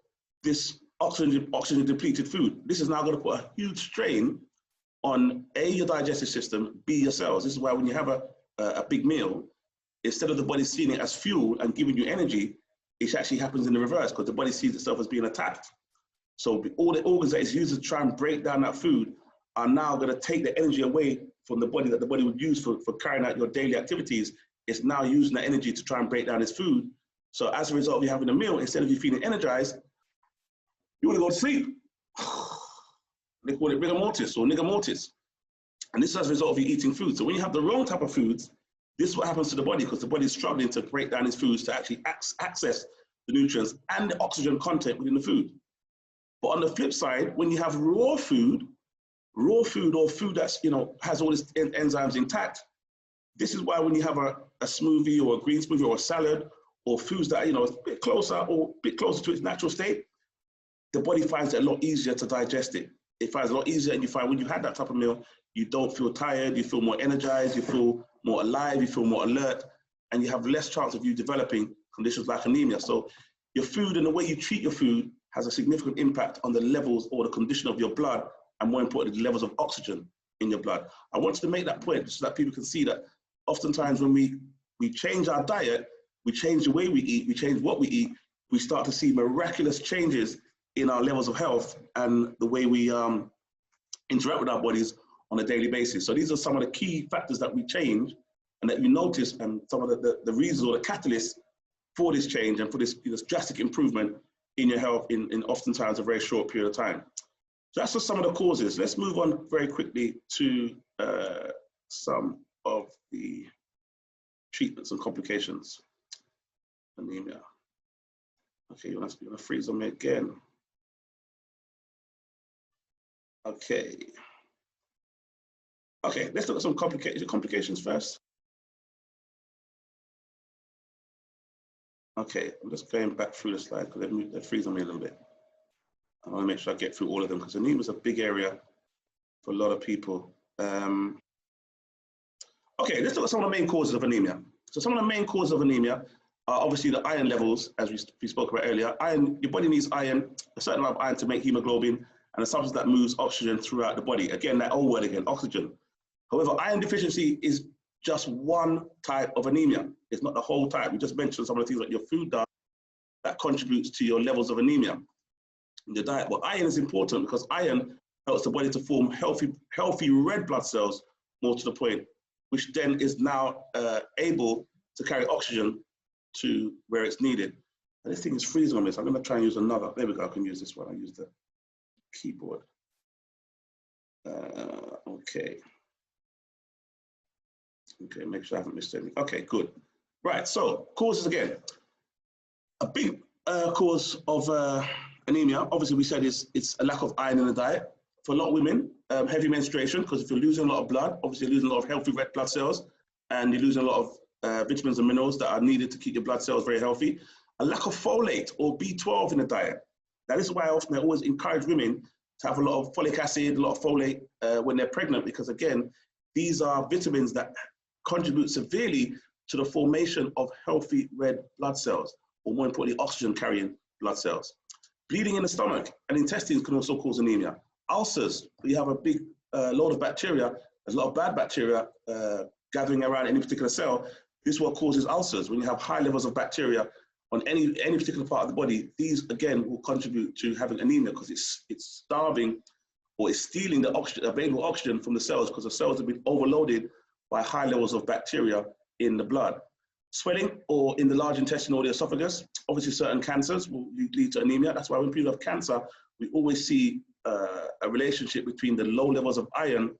this oxygen depleted food. This is now going to put a huge strain on A, your digestive system, B, your cells. This is why when you have a big meal, instead of the body seeing it as fuel and giving you energy, it actually happens in the reverse, because the body sees itself as being attacked. So all the organs that it's used to try and break down that food are now going to take the energy away from the body that the body would use for carrying out your daily activities. It's now using that energy to try and break down its food. So as a result of you having a meal, instead of you feeling energized, you want to go to sleep. They call it rigor mortis or nigger mortis. And this is as a result of you eating food. So when you have the wrong type of foods, this is what happens to the body, because the body is struggling to break down its foods to actually access the nutrients and the oxygen content within the food. But on the flip side, when you have raw food or food that's, has all its enzymes intact, this is why when you have a smoothie or a green smoothie or a salad or foods that, is a bit closer to its natural state, the body finds it a lot easier to digest it. It finds it a lot easier, and you find when you had that type of meal, you don't feel tired, you feel more energized, you feel more alive, you feel more alert, and you have less chance of you developing conditions like anemia. So your food and the way you treat your food has a significant impact on the levels or the condition of your blood, and more importantly, the levels of oxygen in your blood. I wanted to make that point so that people can see that oftentimes when we change our diet, we change the way we eat, we change what we eat, we start to see miraculous changes in our levels of health and the way we interact with our bodies on a daily basis. So these are some of the key factors that we change and that you notice, and some of the reasons or the catalysts for this change and for this drastic improvement in your health in oftentimes a very short period of time. So that's just some of the causes. Let's move on very quickly to some of the treatments and complications. Anemia. Okay, you're gonna freeze on me again. Okay. Okay, let's look at some complications first. Okay, I'm just going back through the slide because they're freezing me a little bit. I want to make sure I get through all of them because anemia is a big area for a lot of people. Okay, let's look at some of the main causes of anemia. So some of the main causes of anemia are obviously the iron levels, as we spoke about earlier. Iron, your body needs iron, a certain amount of iron to make hemoglobin, and a substance that moves oxygen throughout the body. Again, that old word again, oxygen. However, iron deficiency is just one type of anemia. It's not the whole type. We just mentioned some of the things that your food does that contributes to your levels of anemia in the diet. But iron is important because iron helps the body to form healthy red blood cells, more to the point, which then is now able to carry oxygen to where it's needed. And this thing is freezing on me, so I'm going to try and use another. There we go, I can use this one. I use the keyboard. Okay. Okay, make sure I haven't missed anything. Okay, good. Right, so causes again. A big cause of anemia, obviously we said it's a lack of iron in the diet. For a lot of women, heavy menstruation, because if you're losing a lot of blood, obviously you're losing a lot of healthy red blood cells, and you're losing a lot of vitamins and minerals that are needed to keep your blood cells very healthy. A lack of folate or B12 in the diet. Now this is why often I always encourage women to have a lot of folic acid, a lot of folate when they're pregnant, because again, these are vitamins that contribute severely to the formation of healthy red blood cells, or more importantly, oxygen carrying blood cells. Bleeding in the stomach and intestines can also cause anemia. Ulcers, you have a big load of bacteria, there's a lot of bad bacteria gathering around any particular cell. This is what causes ulcers. When you have high levels of bacteria on any particular part of the body, these again will contribute to having anemia, because it's starving or it's stealing the oxygen, available oxygen from the cells, because the cells have been overloaded by high levels of bacteria in the blood. Swelling or in the large intestine or the esophagus, obviously certain cancers will lead to anemia. That's why when people have cancer, we always see a relationship between the low levels of iron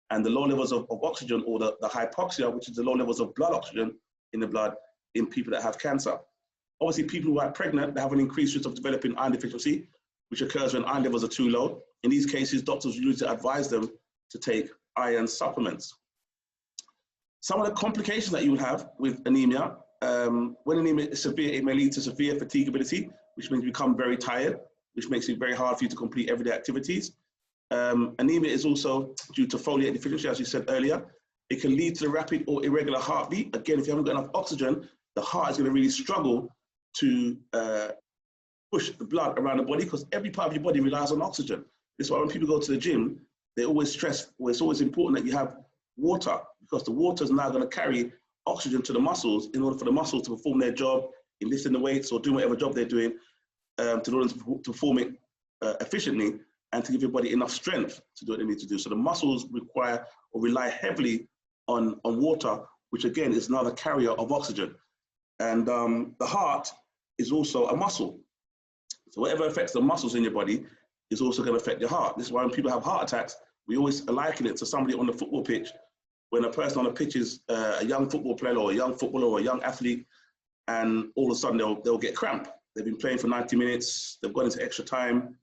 and the low levels of oxygen, or the hypoxia, which is the low levels of blood oxygen in the blood in people that have cancer. Obviously, people who are pregnant, they have an increased risk of developing iron deficiency, which occurs when iron levels are too low. In these cases, doctors usually advise them to take iron supplements. Some of the complications that you would have with anemia, when anemia is severe, it may lead to severe fatigability, which means you become very tired, which makes it very hard for you to complete everyday activities. Anemia is also due to folate deficiency, as you said earlier. It can lead to the rapid or irregular heartbeat. Again, if you haven't got enough oxygen, the heart is going to really struggle to push the blood around the body, because every part of your body relies on oxygen. This is why when people go to the gym, they always stress, well, it's always important that you have water, because the water is now going to carry oxygen to the muscles in order for the muscles to perform their job in lifting the weights or doing whatever job they're doing, to perform it efficiently, and to give your body enough strength to do what they need to do. So the muscles require or rely heavily on water, which again is another carrier of oxygen. And the heart is also a muscle. So whatever affects the muscles in your body is also going to affect your heart. This is why when people have heart attacks, we always liken it to somebody on the football pitch. When a person on the pitch is a young football player or a young footballer or a young athlete, and all of a sudden they'll get cramp. They've been playing for 90 minutes, they've gone into extra time,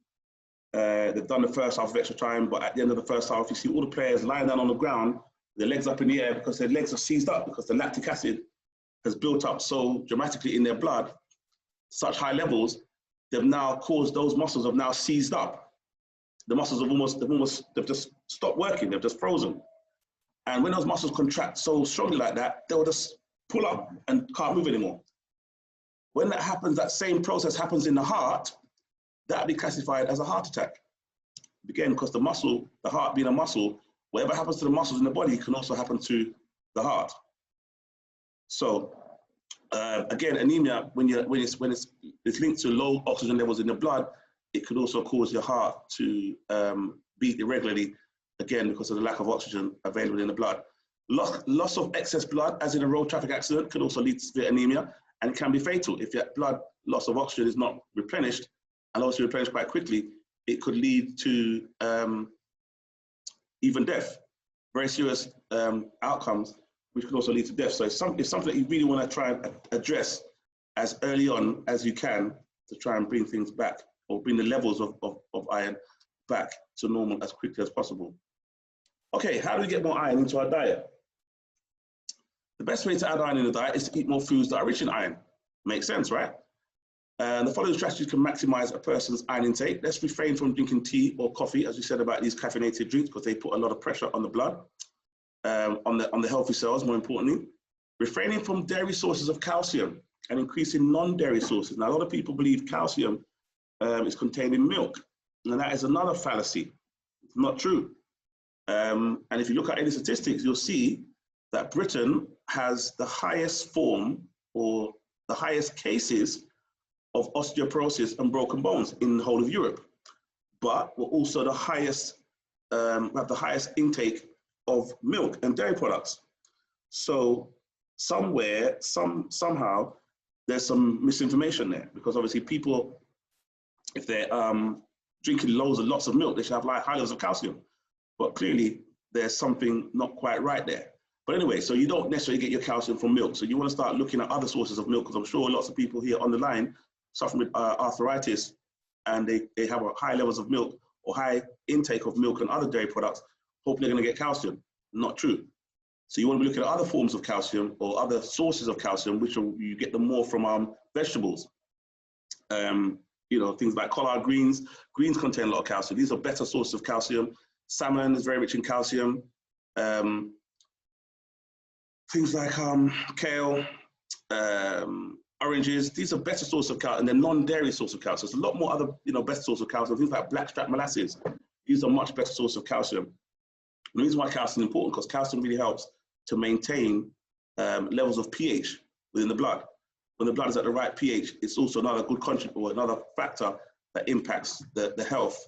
they've done the first half of extra time, but at the end of the first half, you see all the players lying down on the ground, their legs up in the air, because their legs are seized up, because the lactic acid has built up so dramatically in their blood, such high levels, they've now caused those muscles have now seized up. The muscles have they've just stopped working, they've just frozen. And when those muscles contract so strongly like that, they'll just pull up and can't move anymore. When that happens, that same process happens in the heart, that'll be classified as a heart attack. Again, because the muscle, the heart being a muscle, whatever happens to the muscles in the body can also happen to the heart. So again, anemia, when it's linked to low oxygen levels in the blood, it could also cause your heart to beat irregularly, again, because of the lack of oxygen available in the blood. Loss of excess blood, as in a road traffic accident, could also lead to severe anemia, and can be fatal. If your blood loss of oxygen is not replenished, and also replenished quite quickly, it could lead to even death, very serious outcomes, which could also lead to death. So it's something that you really want to try and address as early on as you can, to try and bring things back, or bring the levels of iron back to normal as quickly as possible. Okay, how do we get more iron into our diet? The best way to add iron in the diet is to eat more foods that are rich in iron. Makes sense, right? The following strategies can maximize a person's iron intake. Let's refrain from drinking tea or coffee, as we said about these caffeinated drinks, because they put a lot of pressure on the blood, on the healthy cells, more importantly. Refraining from dairy sources of calcium. and increasing non-dairy sources. Now, a lot of people believe calcium is contained in milk, and that is another fallacy. It's not true. And if you look at any statistics, you'll see that Britain has the highest form or the highest cases of osteoporosis and broken bones in the whole of Europe. But we're also the highest, have the highest intake of milk and dairy products. So somewhere, somehow, there's some misinformation there, because obviously people, if they're drinking lots of milk, they should have like high levels of calcium. But clearly, there's something not quite right there. But anyway, so you don't necessarily get your calcium from milk. So you want to start looking at other sources of milk, because I'm sure lots of people here on the line suffering with arthritis, and they have high levels of milk or high intake of milk and other dairy products, hopefully they're going to get calcium. Not true. So you want to be looking at other forms of calcium or other sources of calcium, which you get them more from vegetables. You know, things like collard greens. Greens contain a lot of calcium. These are better sources of calcium. Salmon is very rich in calcium. Things like kale, oranges, these are better sources of calcium, and they're non-dairy source of calcium. There's a lot more other, better source of calcium. Things like blackstrap molasses, these are much better source of calcium. The reason why calcium is important, because calcium really helps to maintain levels of pH within the blood. When the blood is at the right pH, it's also another good contributor, or another factor that impacts the health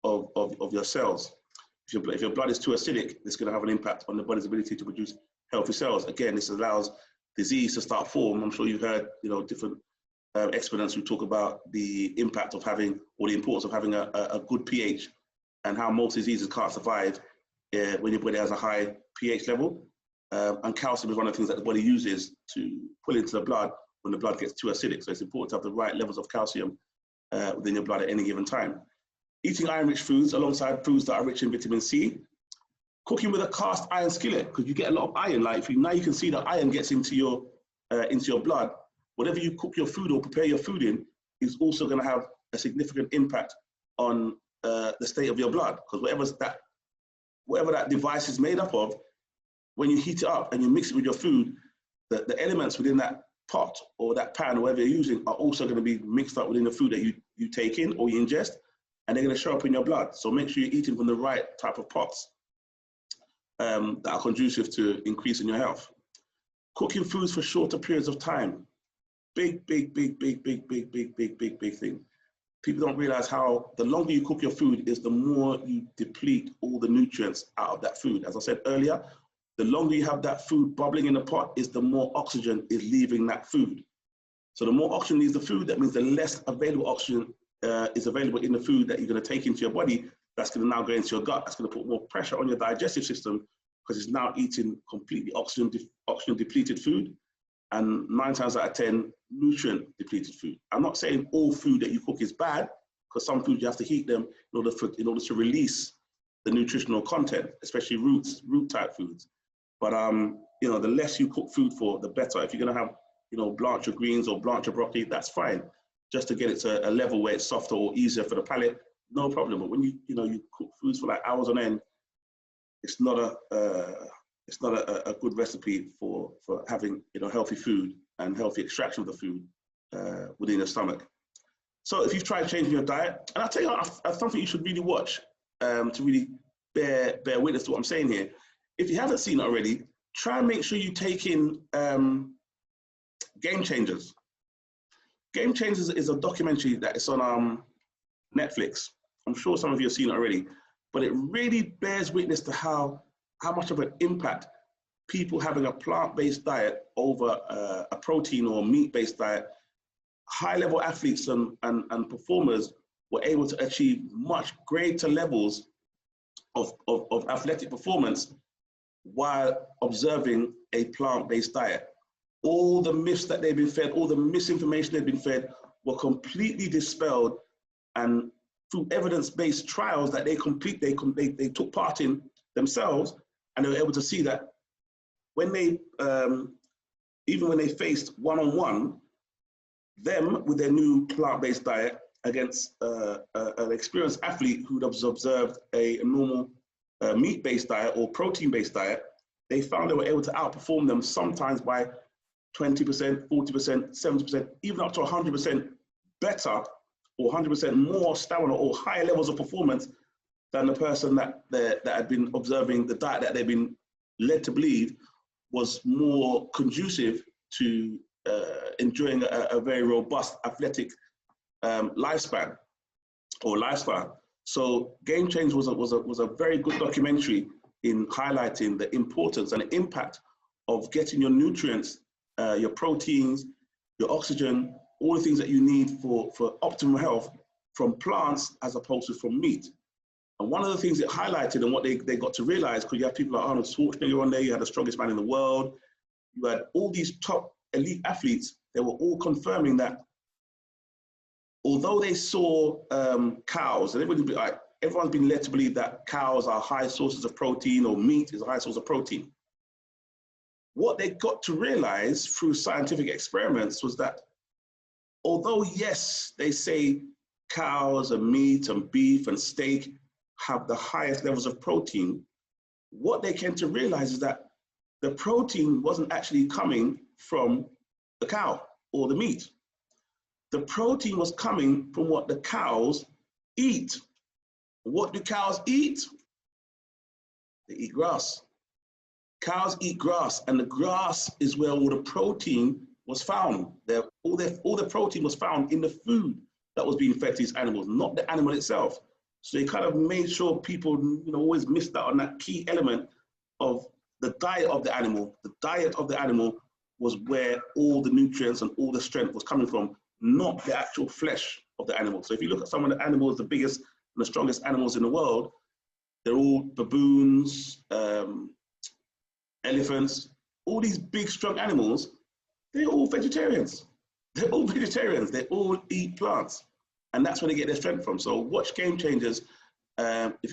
of your cells. If your blood is too acidic, it's going to have an impact on the body's ability to produce healthy cells. Again, this allows disease to start form. I'm sure you've heard, different experts who talk about the impact of having, or the importance of having a good pH, and how most diseases can't survive when your body has a high pH level. And calcium is one of the things that the body uses to pull into the blood when the blood gets too acidic. So it's important to have the right levels of calcium within your blood at any given time. Eating iron-rich foods alongside foods that are rich in vitamin C. Cooking with a cast iron skillet, because you get a lot of iron. Like now you can see that iron gets into your blood. Whatever you cook your food or prepare your food in is also going to have a significant impact on the state of your blood, because whatever that device is made up of, when you heat it up and you mix it with your food, the elements within that pot or that pan or whatever you're using are also going to be mixed up within the food that you take in or you ingest, and they're going to show up in your blood. So make sure you're eating from the right type of pots that are conducive to increasing your health. Cooking foods for shorter periods of time. Big thing. People don't realize how the longer you cook your food is the more you deplete all the nutrients out of that food. As I said earlier, the longer you have that food bubbling in the pot is the more oxygen is leaving that food. So the more oxygen leaves the food, that means the less available oxygen is available in the food that you're going to take into your body. That's going to now go into your gut. That's going to put more pressure on your digestive system, because it's now eating completely oxygen depleted food, and 9 times out of 10 nutrient depleted food. I'm not saying all food that you cook is bad, because some food you have to heat them in order to release the nutritional content, especially root type foods. But the less you cook food for, the better. If you're going to have blanch your greens or blanch your broccoli, that's fine, just to get it to a level where it's softer or easier for the palate, no problem. But when you cook foods for like hours on end, it's not a good recipe for having healthy food and healthy extraction of the food within your stomach. So if you've tried changing your diet, and I'll tell you something you should really watch to really bear witness to what I'm saying here. If you haven't seen it already, try and make sure you take in Game Changers. Game Changers is a documentary that is on Netflix. I'm sure some of you have seen it already, but it really bears witness to how much of an impact people having a plant-based diet over a protein or meat-based diet. High-level athletes and performers were able to achieve much greater levels of athletic performance while observing a plant-based diet. All the myths that they've been fed, all the misinformation they've been fed were completely dispelled, and through evidence-based trials that they took part in themselves, and they were able to see that when they, even when they faced one-on-one, them with their new plant-based diet against an experienced athlete who'd observed a normal meat-based diet or protein-based diet, they found they were able to outperform them sometimes by 20%, 40%, 70%, even up to 100% better or 100% more stamina or higher levels of performance than the person that had been observing the diet that they've been led to believe was more conducive to enjoying a very robust athletic lifespan or lifestyle. So Game Change was a very good documentary in highlighting the importance and the impact of getting your nutrients, your proteins, your oxygen, all the things that you need for optimal health from plants as opposed to from meat. And one of the things it highlighted and what they got to realize, because you have people like Arnold Schwarzenegger on there, you had the strongest man in the world, you had all these top elite athletes, they were all confirming that although they saw cows, and everyone's been led to believe that cows are high sources of protein or meat is a high source of protein. What they got to realize through scientific experiments was that although, yes, they say cows and meat and beef and steak have the highest levels of protein, what they came to realize is that the protein wasn't actually coming from the cow or the meat. The protein was coming from what the cows eat. What do cows eat? They eat grass. Cows eat grass, and the grass is where all the protein was found. All the protein was found in the food that was being fed to these animals, not the animal itself. So they kind of made sure people, always missed out on that key element of the diet of the animal. The diet of the animal was where all the nutrients and all the strength was coming from, not the actual flesh of the animal. So if you look at some of the animals, the biggest and the strongest animals in the world, they're all baboons, elephants, all these big, strong animals, they're all vegetarians. They're all vegetarians. They all eat plants. And that's where they get their strength from. So watch Game Changers, if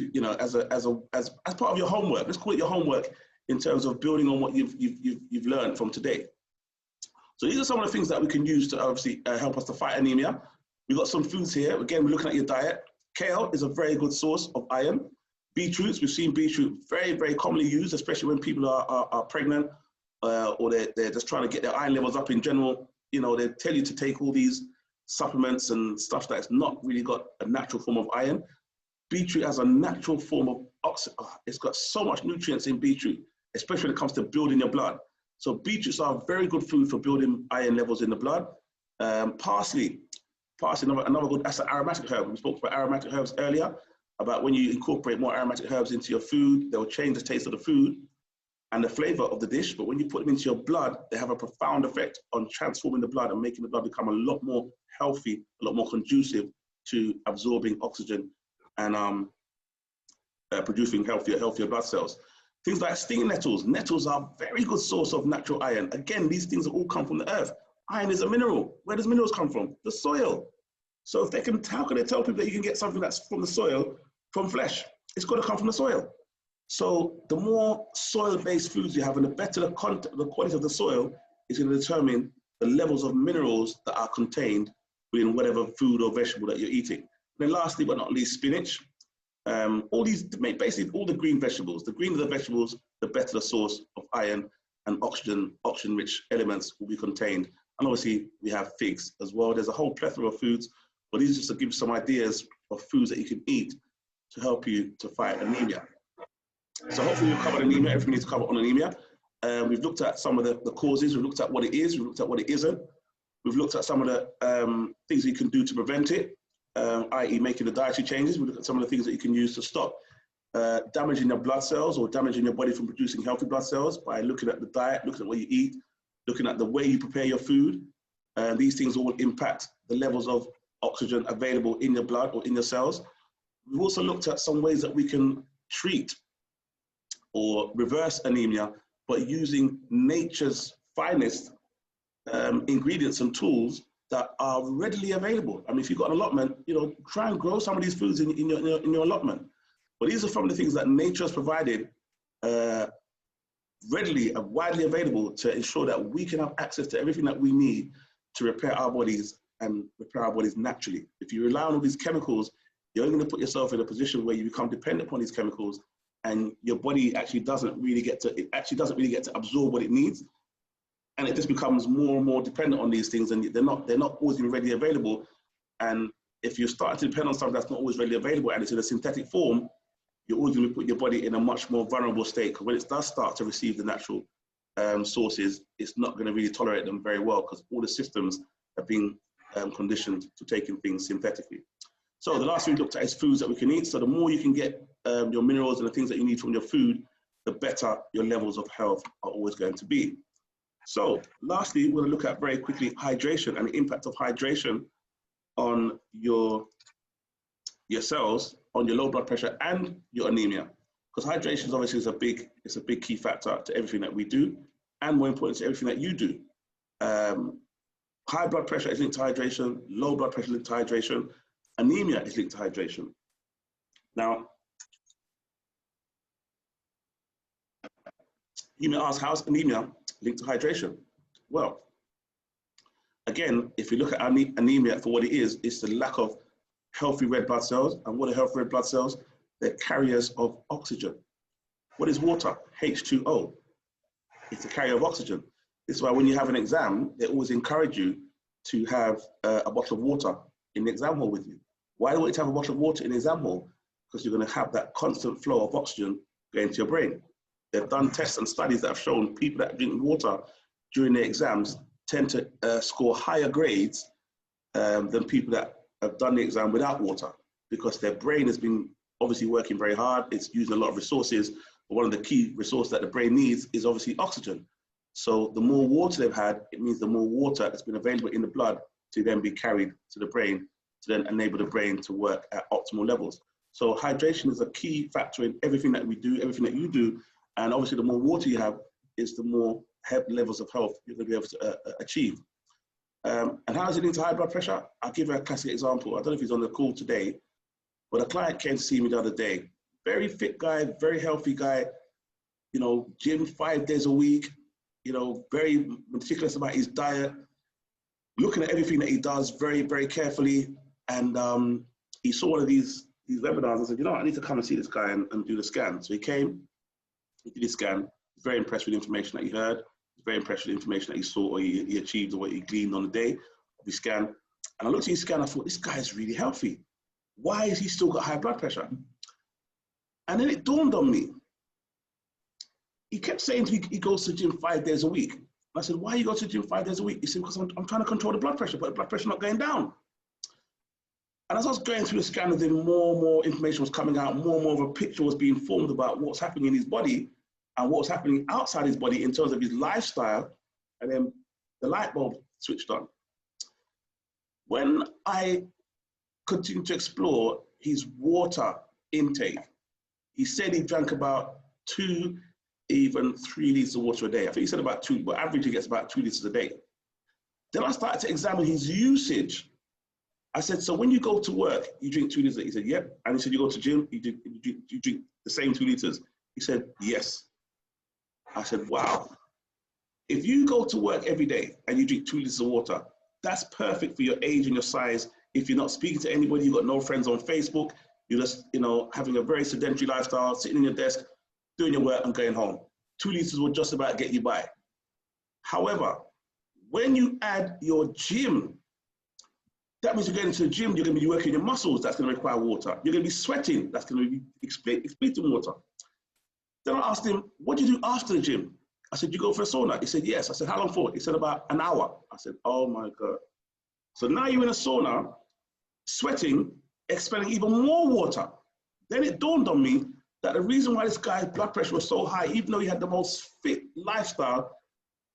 as part of your homework. Let's call it your homework in terms of building on what you've learned from today. So these are some of the things that we can use to obviously help us to fight anemia. We've got some foods here. Again, we're looking at your diet. Kale is a very good source of iron. Beetroots, we've seen beetroot very, very commonly used, especially when people are pregnant or they're just trying to get their iron levels up in general. They tell you to take all these supplements and stuff that's not really got a natural form of iron. Beetroot has a natural form of oxygen. It's got so much nutrients in beetroot, especially when it comes to building your blood. So beetroots are a very good food for building iron levels in the blood. Parsley, another good, that's an aromatic herb. We spoke about aromatic herbs earlier, about when you incorporate more aromatic herbs into your food, they will change the taste of the food and the flavor of the dish. But when you put them into your blood, they have a profound effect on transforming the blood and making the blood become a lot more healthy, a lot more conducive to absorbing oxygen and producing healthier blood cells. Things like stinging nettles. Nettles are a very good source of natural iron. Again, these things all come from the earth. Iron is a mineral. Where does minerals come from? The soil. So if how can they tell people that you can get something that's from the soil, from flesh? It's got to come from the soil. So the more soil-based foods you have and the better the quality of the soil is going to determine the levels of minerals that are contained within whatever food or vegetable that you're eating. And then lastly, but not least, spinach. Basically all the green vegetables. The greener the vegetables, the better the source of iron and oxygen-rich elements will be contained. And obviously we have figs as well. There's a whole plethora of foods, but these are just to give you some ideas of foods that you can eat to help you to fight anemia. So hopefully we've covered anemia, everything we need to cover on anemia. We've looked at some of the causes, we've looked at what it is, we've looked at what it isn't. We've looked at some of the things you can do to prevent it, i.e. making the dietary changes. We've looked at some of the things that you can use to stop damaging your blood cells or damaging your body from producing healthy blood cells by looking at the diet, looking at what you eat, looking at the way you prepare your food. These things all impact the levels of oxygen available in your blood or in your cells. We've also looked at some ways that we can treat or reverse anemia, but using nature's finest ingredients and tools that are readily available. I mean, if you've got an allotment, try and grow some of these foods in your allotment. But these are some of the things that nature has provided readily and widely available to ensure that we can have access to everything that we need to repair our bodies and repair our bodies naturally. If you rely on all these chemicals, you're only going to put yourself in a position where you become dependent upon these chemicals, and your body actually doesn't really get to absorb what it needs. And it just becomes more and more dependent on these things, and they're not always readily available. And if you start to depend on something that's not always readily available and it's in a synthetic form, you're always going to put your body in a much more vulnerable state, because when it does start to receive the natural sources, it's not going to really tolerate them very well, because all the systems have been conditioned to taking things synthetically. So the last thing we looked at is foods that we can eat. So the more you can get your minerals and the things that you need from your food, the better your levels of health are always going to be. So lastly, we're going to look at very quickly hydration and the impact of hydration on your cells, on your low blood pressure and your anemia. Because hydration is obviously a big key factor to everything that we do, and more important, to everything that you do. High blood pressure is linked to hydration, low blood pressure is linked to hydration, anemia is linked to hydration. Now, you may ask, how's anemia linked to hydration? Well, again, if you look at anemia for what it is, it's the lack of healthy red blood cells. And what are healthy red blood cells? They're carriers of oxygen. What is water? H2O. It's a carrier of oxygen. This is why when you have an exam, they always encourage you to have a bottle of water in the exam hall with you. Why do you want to have a bottle of water in the exam hall? Because you're going to have that constant flow of oxygen going to your brain. They've done tests and studies that have shown people that drink water during their exams tend to score higher grades than people that have done the exam without water, because their brain has been obviously working very hard. It's using a lot of resources, but one of the key resources that the brain needs is obviously oxygen. So the more water they've had, it means the more water has been available in the blood to then be carried to the brain, to then enable the brain to work at optimal levels. So hydration is a key factor in everything that we do, everything that you do. And obviously the more water you have is the more levels of health you're going to be able to achieve. And how is it linked to high blood pressure? I'll give you a classic example. I don't know if he's on the call today, but a client came to see me the other day. Very fit guy, very healthy guy, you know, gym 5 days a week, you know, very meticulous about his diet, looking at everything that he does very, very carefully. And he saw one of these webinars and said, you know, I need to come and see this guy and do the scan. So he came, he did his scan, very impressed with the information that he heard, very impressed with the information that he saw or he achieved or what he gleaned on the day of his scan. And I looked at his scan, I thought, this guy is really healthy. Why has he still got high blood pressure? And then it dawned on me. He kept saying he goes to the gym 5 days a week. And I said, why you go to the gym 5 days a week? He said, because I'm trying to control the blood pressure, but the blood pressure not going down. And as I was going through the scan with him, more and more information was coming out, more and more of a picture was being formed about what's happening in his body and what's happening outside his body in terms of his lifestyle. And then the light bulb switched on. When I continued to explore his water intake, he said he drank about 2, even 3 liters of water a day. I think he said about 2, but average he gets about 2 liters a day. Then I started to examine his usage. I said, so when you go to work, you drink 2 liters? He said, yep. And he said, you go to gym, you drink the same 2 liters? He said, yes. I said, wow. If you go to work every day and you drink 2 liters of water, that's perfect for your age and your size. If you're not speaking to anybody, you've got no friends on Facebook, you're just, you know, having a very sedentary lifestyle, sitting in your desk, doing your work and going home. 2 liters will just about get you by. However, when you add your gym, that means you're going to the gym, you're going to be working your muscles, that's going to require water. You're going to be sweating, that's going to be expleting water. Then I asked him, what do you do after the gym? I said, you go for a sauna? He said, yes. I said, how long for? He said, about an hour. I said, oh my God. So now you're in a sauna, sweating, expelling even more water. Then it dawned on me that the reason why this guy's blood pressure was so high, even though he had the most fit lifestyle,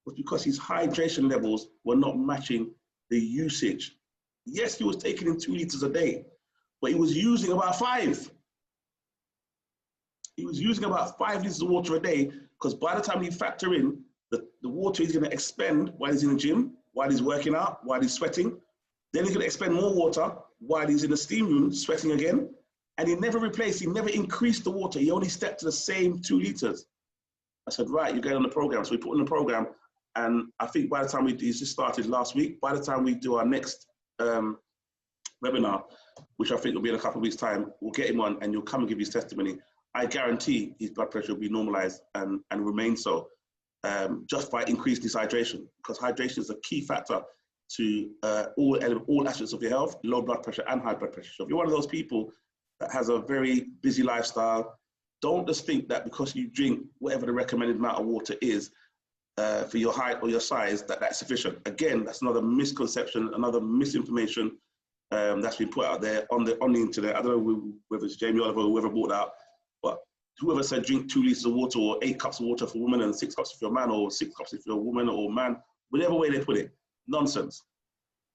was because his hydration levels were not matching the usage. Yes, he was taking in 2 liters a day, but he was using about 5. He was using about 5 liters of water a day, because by the time you factor in the water he's going to expend while he's in the gym, while he's working out, while he's sweating, then he's going to expend more water while he's in the steam room sweating again. And he never increased the water. He only stepped to the same 2 liters. I said, right, you're going on the program. So we put in the program. And I think by the time he's just started last week, by the time we do our next webinar, which I think will be in a couple of weeks' time, we'll get him on and you'll come and give his testimony. I guarantee his blood pressure will be normalized and remain so. just by increased dehydration, because hydration is a key factor to all aspects of your health, low blood pressure and high blood pressure. So if you're one of those people that has a very busy lifestyle, don't just think that because you drink whatever the recommended amount of water is for your height or your size, that's sufficient. Again, that's another misconception, another misinformation that's been put out there on the internet. I don't know whether it's Jamie Oliver or whoever brought that out, but whoever said drink 2 liters of water or 8 cups of water for women and 6 cups if you're a man, or 6 cups if you're a woman or man, whatever way they put it, nonsense.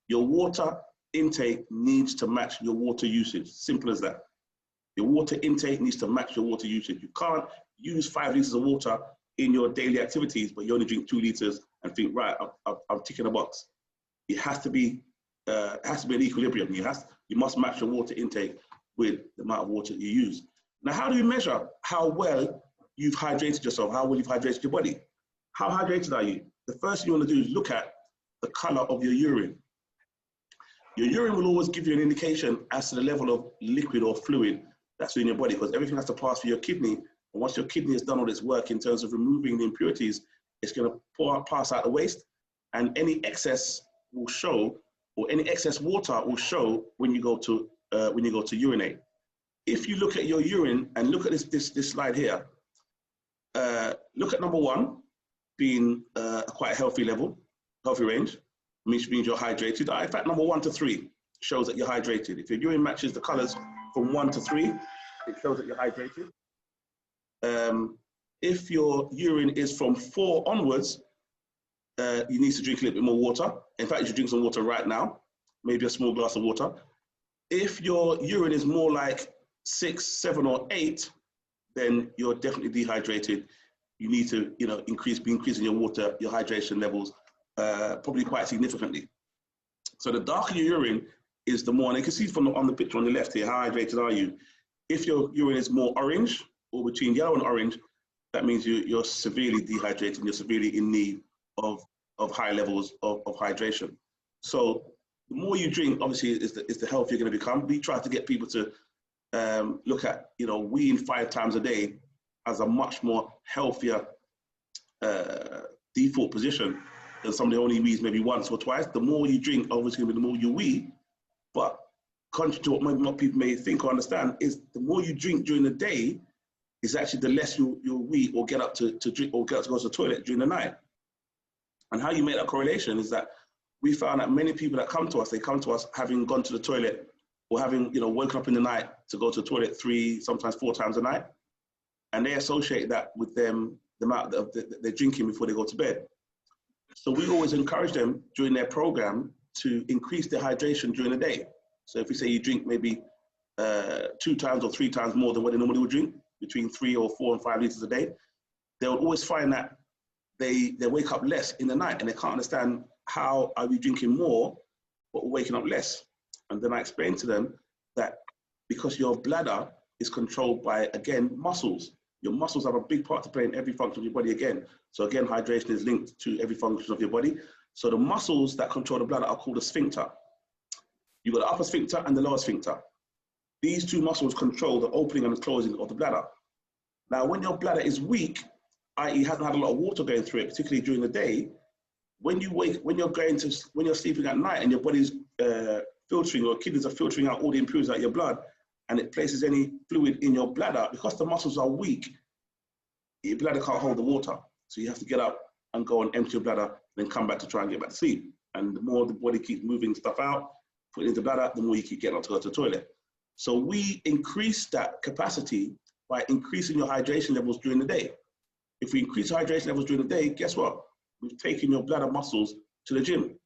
Your water intake needs to match your water usage. Simple as that. Your water intake needs to match your water usage. You can't use 5 liters of water in your daily activities, but you only drink 2 liters and think, right, I'm ticking a box. It has to be an equilibrium. You must match your water intake with the amount of water you use. Now, how do you measure how well you've hydrated yourself, how well you've hydrated your body? How hydrated are you? The first thing you want to do is look at the color of your urine. Your urine will always give you an indication as to the level of liquid or fluid that's in your body, because everything has to pass through your kidney. And once your kidney has done all its work in terms of removing the impurities, it's going to pass out the waste, and any excess will show, or any excess water will show when you go to urinate. If you look at your urine and look at this slide here, look at number 1 being quite a healthy level, healthy range, which means you're hydrated. In fact, number 1 to 3 shows that you're hydrated. If your urine matches the colors from 1 to 3, it shows that you're hydrated. If your urine is from 4 onwards, you need to drink a little bit more water. In fact, you should drink some water right now, maybe a small glass of water. If your urine is more like 6, 7, or 8, then you're definitely dehydrated. You need to, be increasing your water, your hydration levels, probably quite significantly. So the darker your urine is, the more, and you can see from on the picture on the left here, how hydrated are you? If your urine is more orange, or between yellow and orange, that means you're severely dehydrated and you're severely in need of high levels of hydration. So the more you drink, obviously, is the healthier you're going to become. We try to get people to look at, weeing 5 times a day as a much more healthier default position than somebody only wees maybe once or twice. The more you drink, obviously, the more you wee. But contrary to what people may think or understand, is the more you drink during the day, is actually the less you'll wee or get up to drink or get up to go to the toilet during the night. And how you make that correlation is that we found that many people that come to us, they come to us having gone to the toilet or having, woken up in the night to go to the toilet 3, sometimes 4 times a night. And they associate that with them, the amount of they're drinking before they go to bed. So we always encourage them during their program to increase their hydration during the day. So if we say you drink maybe 2 times or 3 times more than what they normally would drink, between 3 or 4 and 5 liters a day, they'll always find that they wake up less in the night, and they can't understand how are we drinking more but waking up less. And then I explained to them that because your bladder is controlled by, again, muscles. Your muscles have a big part to play in every function of your body again. So again, hydration is linked to every function of your body. So the muscles that control the bladder are called a sphincter. You've got the upper sphincter and the lower sphincter. These 2 muscles control the opening and the closing of the bladder. Now, when your bladder is weak, i.e. hasn't had a lot of water going through it, particularly during the day, when you're sleeping at night and your body's filtering, or kidneys are filtering out all the impurities out of your blood, and it places any fluid in your bladder, because the muscles are weak, your bladder can't hold the water. So you have to get up and go and empty your bladder, and then come back to try and get back to sleep. And the more the body keeps moving stuff out, putting it into the bladder, the more you keep getting up to go to the toilet. So we increase that capacity by increasing your hydration levels during the day. If we increase hydration levels during the day, guess what? We've taken your bladder muscles to the gym. And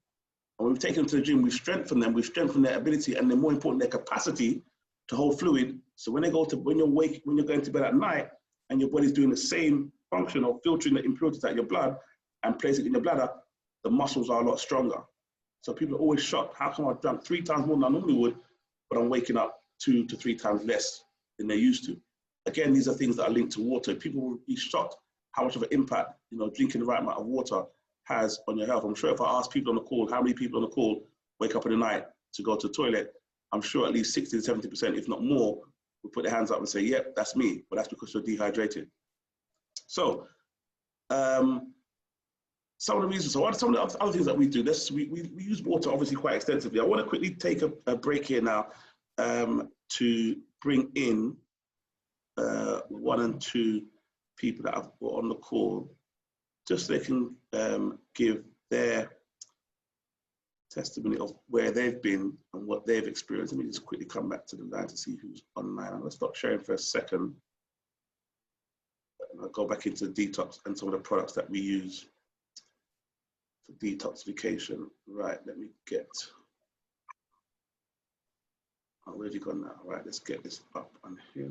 when we've taken them to the gym, we've strengthened them, we've strengthened their ability, and then more important, their capacity to hold fluid. So when you're going to bed at night and your body's doing the same function of filtering the impurities out of your blood and placing it in your bladder, the muscles are a lot stronger. So people are always shocked. How come I've done 3 times more than I normally would, but I'm waking up 2 to 3 times less than they used to? Again, these are things that are linked to water. People will be shocked how much of an impact, drinking the right amount of water has on your health. I'm sure if I ask people on the call, how many people on the call wake up in the night to go to the toilet, I'm sure at least 60 to 70%, if not more, will put their hands up and say, yep, that's me. But that's because you're dehydrated. So some of the reasons, so some of the other things that we do, we use water obviously quite extensively. I want to quickly take a break here now to bring in 1 and 2 people that I've got on the call, just so they can give their testimony of where they've been and what they've experienced. Let me just quickly come back to the line to see who's online. I'm going to stop sharing for a second. And I'll go back into detox and some of the products that we use for detoxification. Right, let me get, oh, where's he gone now? Right, let's get this up on here.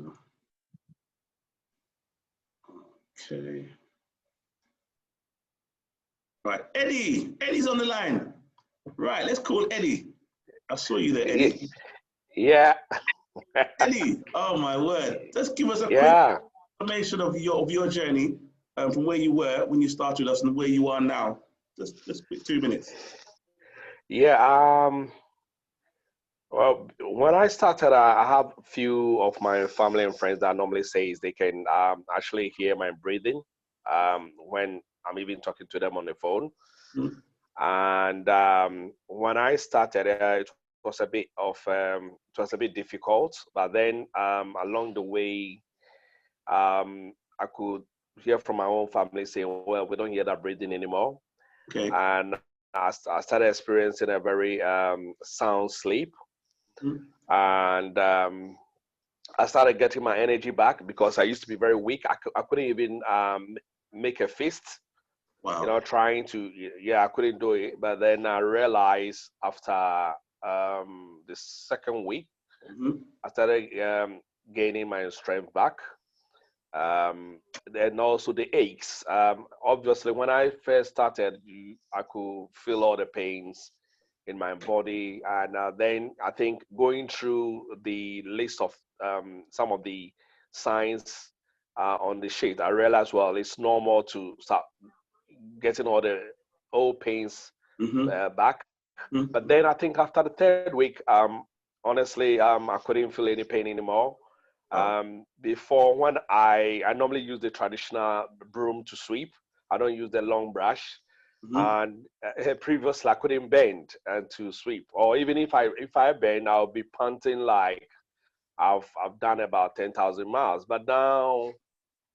Okay. Right, Eddie's on the line. Right, let's call Eddie. I saw you there, Eddie. Yeah. Eddie, oh my word. Just give us a quick information of your journey from where you were when you started with us and where you are now. Just quick 2 minutes. Yeah. Well, when I started, I have a few of my family and friends that normally says they can actually hear my breathing when I'm even talking to them on the phone. Mm-hmm. And when I started, it was a bit difficult. But then along the way, I could hear from my own family saying, "Well, we don't hear that breathing anymore." Okay. And I started experiencing a very sound sleep. Mm-hmm. And I started getting my energy back because I used to be very weak. I couldn't even make a fist. Wow. You know, trying to, I couldn't do it. But then I realized after the second week, mm-hmm. I started gaining my strength back. And also the aches. Obviously, when I first started, I could feel all the pains in my body. And then I think going through the list of some of the signs on the sheet, I realized, well, it's normal to start getting all the old pains mm-hmm. Back. Mm-hmm. But then I think after the third week, honestly, I couldn't feel any pain anymore. Before, when I normally use the traditional broom to sweep, I don't use the long brush. Mm-hmm. And previously I couldn't bend and to sweep, or even if I bend, I'll be panting like I've done about 10,000 miles. But now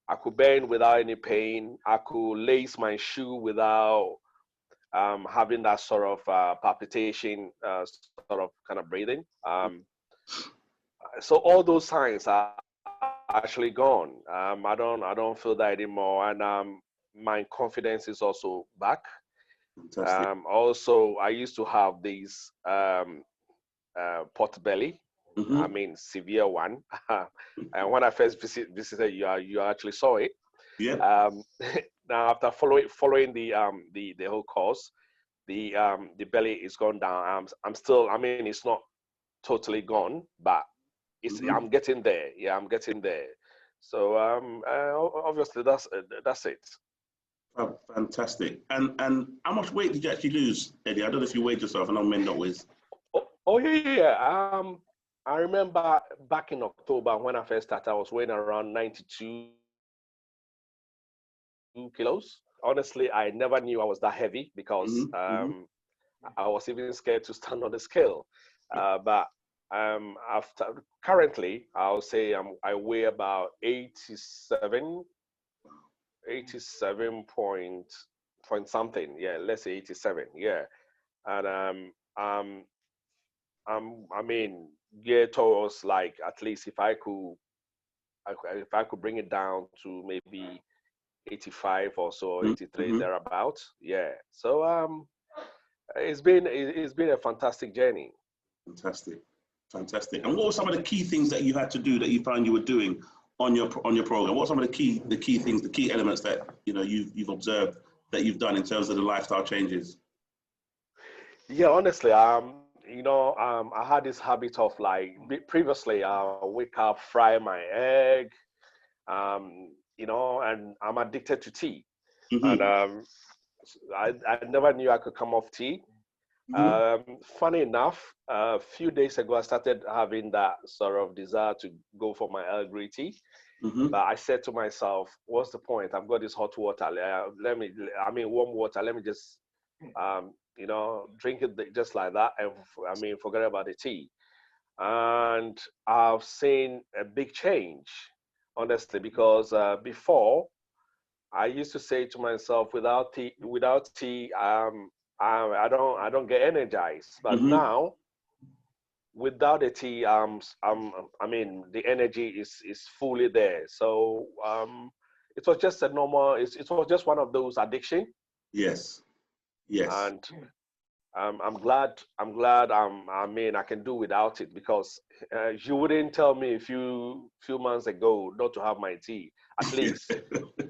I could bend without any pain. I could lace my shoe without having that sort of palpitation, sort of kind of breathing. So all those signs are actually gone. I don't feel that anymore, and my confidence is also back. Also, I used to have these pot belly. Mm-hmm. I mean, severe one. And when I first visited you, you actually saw it. Yeah. Now, after following the whole course, the belly is gone down. I'm still. I mean, it's not totally gone, but it's. Mm-hmm. I'm getting there. Yeah, I'm getting there. So obviously that's it. Oh, fantastic. And how much weight did you actually lose, Eddie? I don't know if you weighed yourself. I know men don't weigh. Oh yeah. I remember back in October when I first started, I was weighing around 92 kilos. Honestly, I never knew I was that heavy because mm-hmm. I was even scared to stand on the scale. But after currently, I'll say I weigh about 87 point something. Yeah, let's say 87. Yeah, and I mean, geared towards like at least if I could bring it down to maybe 85 or so, 83 mm-hmm. thereabout. Yeah. So it's been a fantastic journey. Fantastic. And what were some of the key things that you had to do that you found you were doing on your program? What are some of the key things, the key elements that you've observed that you've done in terms of the lifestyle changes? Yeah, honestly, I had this habit of like previously I wake up, fry my egg, and I'm addicted to tea. Mm-hmm. And I never knew I could come off tea. Mm-hmm. Funny enough, a few days ago, I started having that sort of desire to go for my Earl Grey tea. But I said to myself, what's the point? I've got this hot water. Warm water. Let me just, drink it just like that. And forget about the tea. And I've seen a big change, honestly, because before I used to say to myself, without tea, I don't get energized. But now, without the tea, the energy is fully there. So it was just it was just one of those addiction. Yes. Yes. And I'm glad I can do without it, because you wouldn't tell me a few months ago not to have my tea at least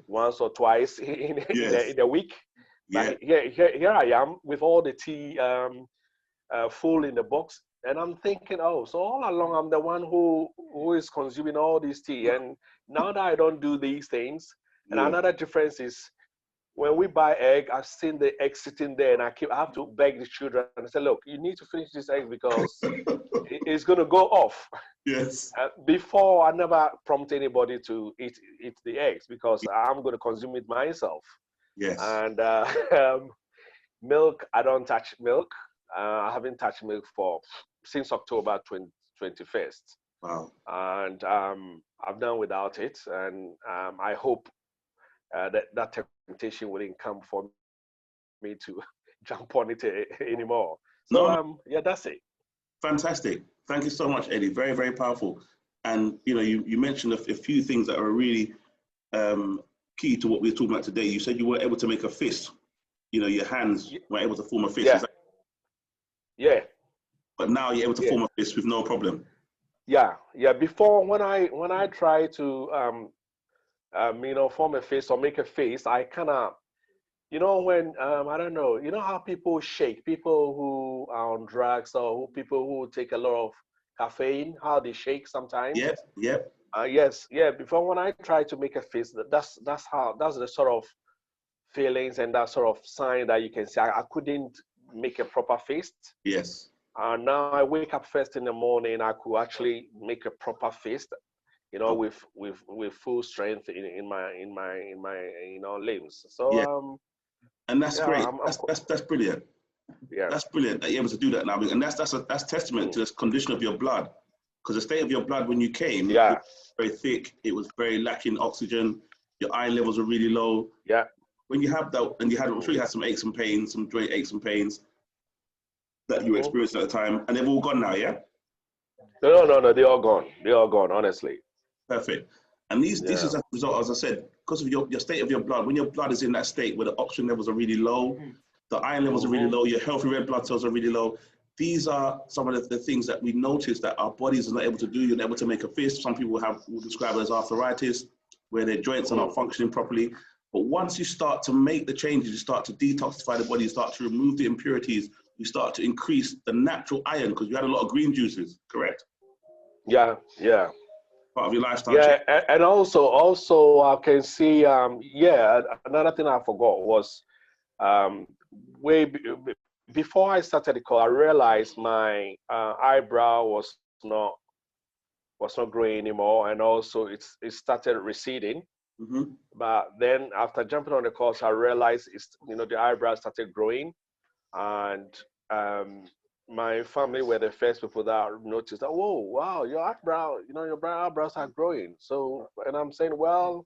once or twice in a week. But here I am with all the tea full in the box, and I'm thinking, oh, so all along I'm the one who is consuming all this tea, and now that I don't do these things. And another difference is, when we buy egg, I've seen the egg sitting there, and I have to beg the children and say, look, you need to finish this egg because it's going to go off. Yes. Before, I never prompt anybody to eat the eggs because I'm going to consume it myself. Yes. And milk, I don't touch milk. I haven't touched milk since October 21st. Wow. And I've done without it. And I hope that temptation wouldn't come for me to jump on it anymore. So that's it. Fantastic. Thank you so much, Eddie. Very, very powerful. And you mentioned a few things that are really key to what we're talking about today. You said you weren't able to make a fist. Your hands weren't able to form a fist. Yeah. But now you're able to form a fist with no problem. Yeah. Before, when I try to form a face or make a face, I kind of, when I don't know, how people shake, people who are on drugs, or people who take a lot of caffeine, how they shake sometimes. Yep. Yes. Before, when I try to make a face, that's the sort of feelings and that sort of sign that you can see. I couldn't make a proper fist. Yes. Now I wake up first in the morning, I could actually make a proper fist, with full strength in my limbs. So and that's great. That's brilliant. Yeah, that's brilliant that you're able to do that now, and that's testament to this condition of your blood, because the state of your blood when you came, it was very thick, it was very lacking oxygen, your iron levels were really low. Yeah. When you have that, and I'm sure you had some aches and pains, some joint aches and pains that you were experiencing at the time, and they've all gone now, yeah? No, they're all gone, honestly. Perfect. And this is a result, as I said, because of your state of your blood. When your blood is in that state where the oxygen levels are really low, the iron levels are really low, your healthy red blood cells are really low. These are some of the things that we notice that our bodies are not able to do. You're not able to make a fist. Some people will describe it as arthritis, where their joints are not functioning properly. But once you start to make the changes, you start to detoxify the body, you start to remove the impurities, you start to increase the natural iron, because you had a lot of green juices, correct? Yeah. Part of your lifestyle. Yeah, and also I can see, another thing I forgot was, before I started the call, I realized my eyebrow was not growing anymore, and also it started receding. But then after jumping on the course, I realized the eyebrows started growing, and my family were the first people that noticed that, whoa, wow, your eyebrow, your eyebrows are growing. So, and I'm saying, well,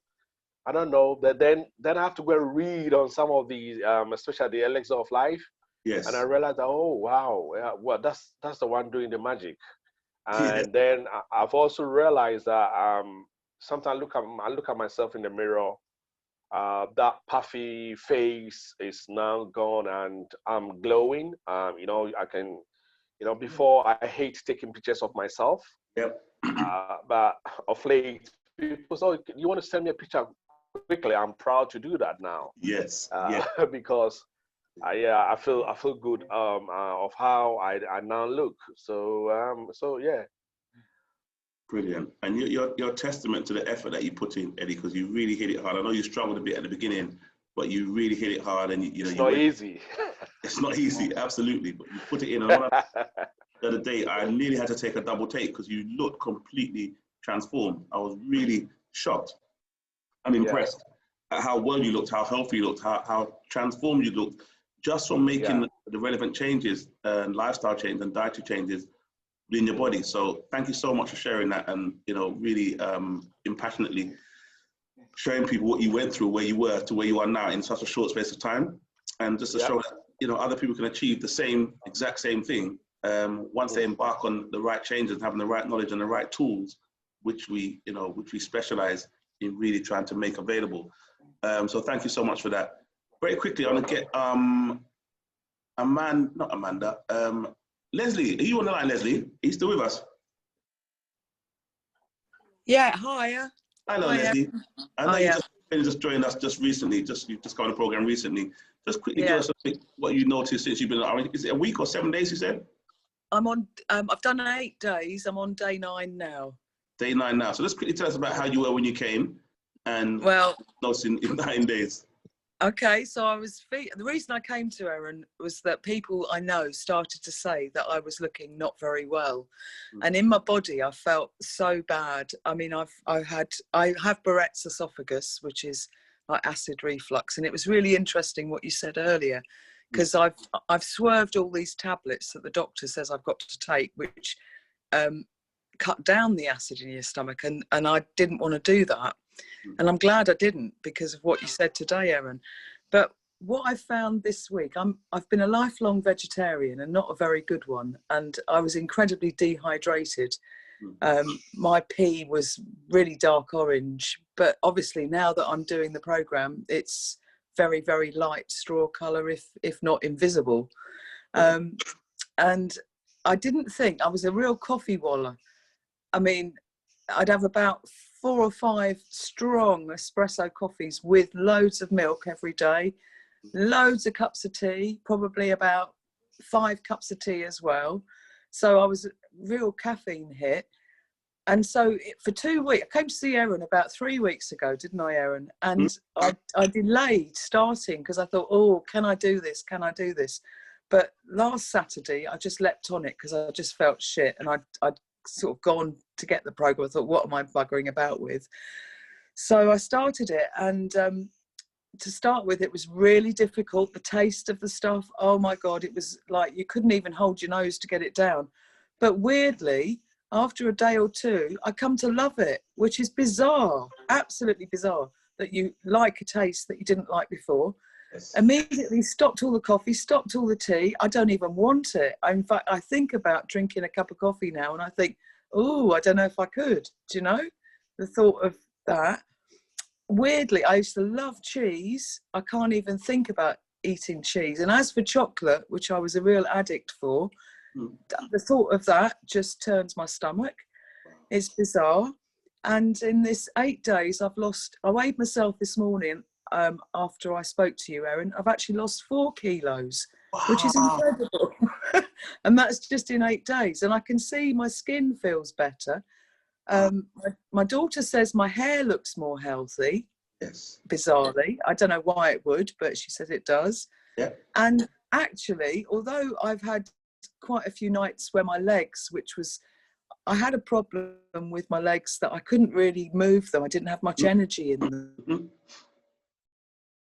I don't know. But then I have to go and read on some of these, especially the elixir of life. Yes. And I realized that, oh, wow, well, that's the one doing the magic. And then I've also realized that sometimes I look at myself in the mirror. That puffy face is now gone, and I'm glowing. I can, before I hate taking pictures of myself. Yep. But of late, people say, you want to send me a picture quickly? I'm proud to do that now. Yes. Because I feel good of how I now look. So yeah. Brilliant. And you're testament to the effort that you put in, Eddie, because you really hit it hard. I know you struggled a bit at the beginning, but you really hit it hard, and it's not easy. It's not easy, absolutely, but you put it in. And the other day, I nearly had to take a double take because you look completely transformed. I was really shocked. I'm impressed at how well you looked, how healthy you looked, how transformed you looked, just from making the relevant changes and lifestyle changes and dietary changes in your body. So thank you so much for sharing that, and really impassionately showing people what you went through, where you were to where you are now in such a short space of time, and just to show that other people can achieve the exact same thing once they embark on the right changes and having the right knowledge and the right tools, which we specialize in really trying to make available. So thank you so much for that. Very quickly, I want to get not Amanda, Leslie. Are you on the line, Leslie? Are you still with us? Yeah, hiya. Hello, Leslie. I know you just joined us just recently. You've just got on the program recently. Just quickly give us what you noticed since you've been. Is it a week or 7 days? You said. I'm on. I've done 8 days. I'm on day 9 now. Day 9 now. So let's quickly tell us about how you were when you came, and noticing in 9 days. Okay, so the reason I came to Erin was that people I know started to say that I was looking not very well, and in my body I felt so bad. I mean, I have Barrett's esophagus, which is like acid reflux, and it was really interesting what you said earlier, because I've swerved all these tablets that the doctor says I've got to take, which cut down the acid in your stomach, and I didn't want to do that. And I'm glad I didn't, because of what you said today, Erin. But what I found this week, I've been a lifelong vegetarian and not a very good one. And I was incredibly dehydrated. My pee was really dark orange. But obviously now that I'm doing the programme, it's very, very light straw colour, if not invisible. And I didn't think, I was a real coffee waller. I mean, I'd have about 4 or 5 strong espresso coffees with loads of milk every day, loads of cups of tea, probably about 5 cups of tea as well. So I was a real caffeine hit. And so for 2 weeks, I came to see Erin about 3 weeks ago, didn't I, Erin? And I delayed starting because I thought, oh, can I do this? Can I do this? But last Saturday, I just leapt on it because I just felt shit. And I'd sort of gone to get the program. I thought, what am I buggering about with? So I started it, and to start with, it was really difficult. The taste of the stuff, oh my God, it was like you couldn't even hold your nose to get it down. But weirdly, after a day or 2, I come to love it, which is bizarre, absolutely bizarre, that you like a taste that you didn't like before. Yes. Immediately stopped all the coffee, stopped all the tea. I don't even want it. In fact, I think about drinking a cup of coffee now, and I think, oh, I don't know if I could. Do you know? The thought of that. Weirdly, I used to love cheese. I can't even think about eating cheese. And as for chocolate, which I was a real addict for, the thought of that just turns my stomach. It's bizarre. And in this 8 days, I weighed myself this morning after I spoke to you, Erin. I've actually lost 4 kilos, which is incredible. And that's just in 8 days. And I can see my skin feels better. My daughter says my hair looks more healthy. Yes. Bizarrely. I don't know why it would, but she says it does. Yeah. And actually, although I've had quite a few nights where my legs, I had a problem with my legs that I couldn't really move them. I didn't have much energy in them.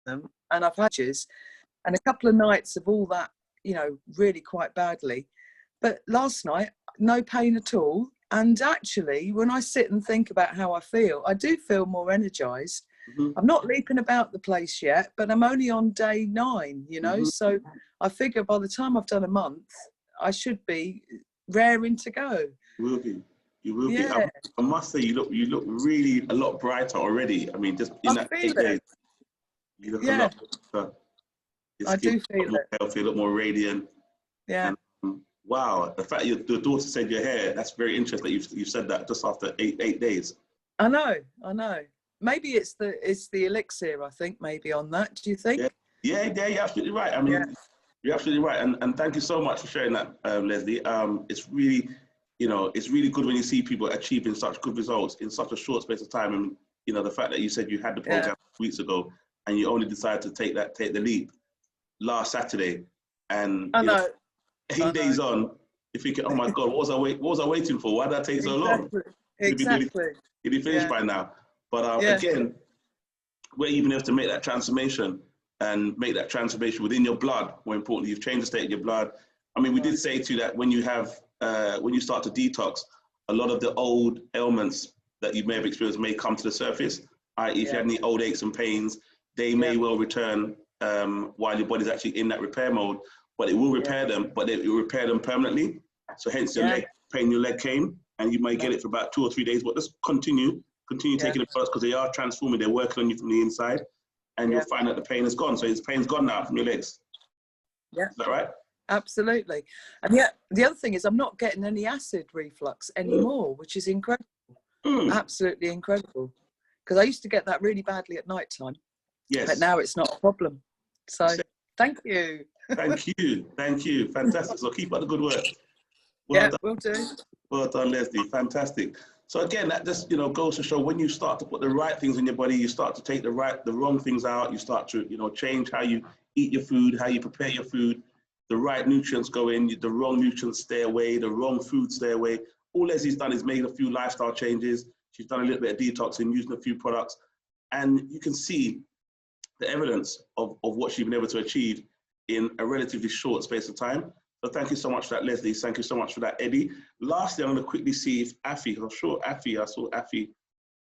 And I've had and a couple of nights of all that, really quite badly. But last night, no pain at all. And actually, when I sit and think about how I feel, I do feel more energized. I'm not leaping about the place yet, but I'm only on day 9, so I figure by the time I've done a month, I should be raring to go. You will be. I must say, you look really a lot brighter already. I mean, just in that 8 days, you look a lot better. I do feel it. Healthy, a lot more radiant. Yeah. And, wow, the fact your daughter said your hair, that's very interesting that you've said that just after 8 days. I know. Maybe it's the elixir, I think, maybe on that. Do you think? Yeah, you're absolutely right. I mean, you're absolutely right. And thank you so much for sharing that, Leslie. It's really, it's really good when you see people achieving such good results in such a short space of time. And, the fact that you said you had the program weeks ago and you only decided to take the leap last Saturday. And I know. 8 days on, you're thinking, oh my God, what was I waiting for? Why did that take so long? Exactly. You'd be finished by now. But again, we're even able to make that transformation and make that transformation within your blood. More importantly, you've changed the state of your blood. I mean, we did say to you that when you have, when you start to detox, a lot of the old ailments that you may have experienced may come to the surface, i.e. if you had any old aches and pains, they may well return while your body's actually in that repair mode, but it will repair them, but it will repair them permanently. So hence your leg pain, your leg came, and you may get it for about 2 or 3 days, but just continue taking the products because they are transforming, they're working on you from the inside, and you'll find that the pain is gone. So his pain's gone now from your legs. Yeah. Is that right? Absolutely. And yet the other thing is I'm not getting any acid reflux anymore, which is incredible. Absolutely incredible. Because I used to get that really badly at night time. Yes. But now it's not a problem. So thank you. Thank you. Thank you. Fantastic. So keep up the good work. Well done. Will do. Well done, Leslie. Fantastic. So again, that just goes to show when you start to put the right things in your body, you start to take the wrong things out. You start to change how you eat your food, how you prepare your food. The right nutrients go in, the wrong nutrients stay away, the wrong food stay away. All Leslie's done is made a few lifestyle changes. She's done a little bit of detoxing, using a few products, and you can see the evidence of what she's been able to achieve in a relatively short space of time. So thank you so much for that, Leslie. Thank you so much for that, Eddie. Lastly, I'm going to quickly see if Afi, I'm sure Afi, I saw Afi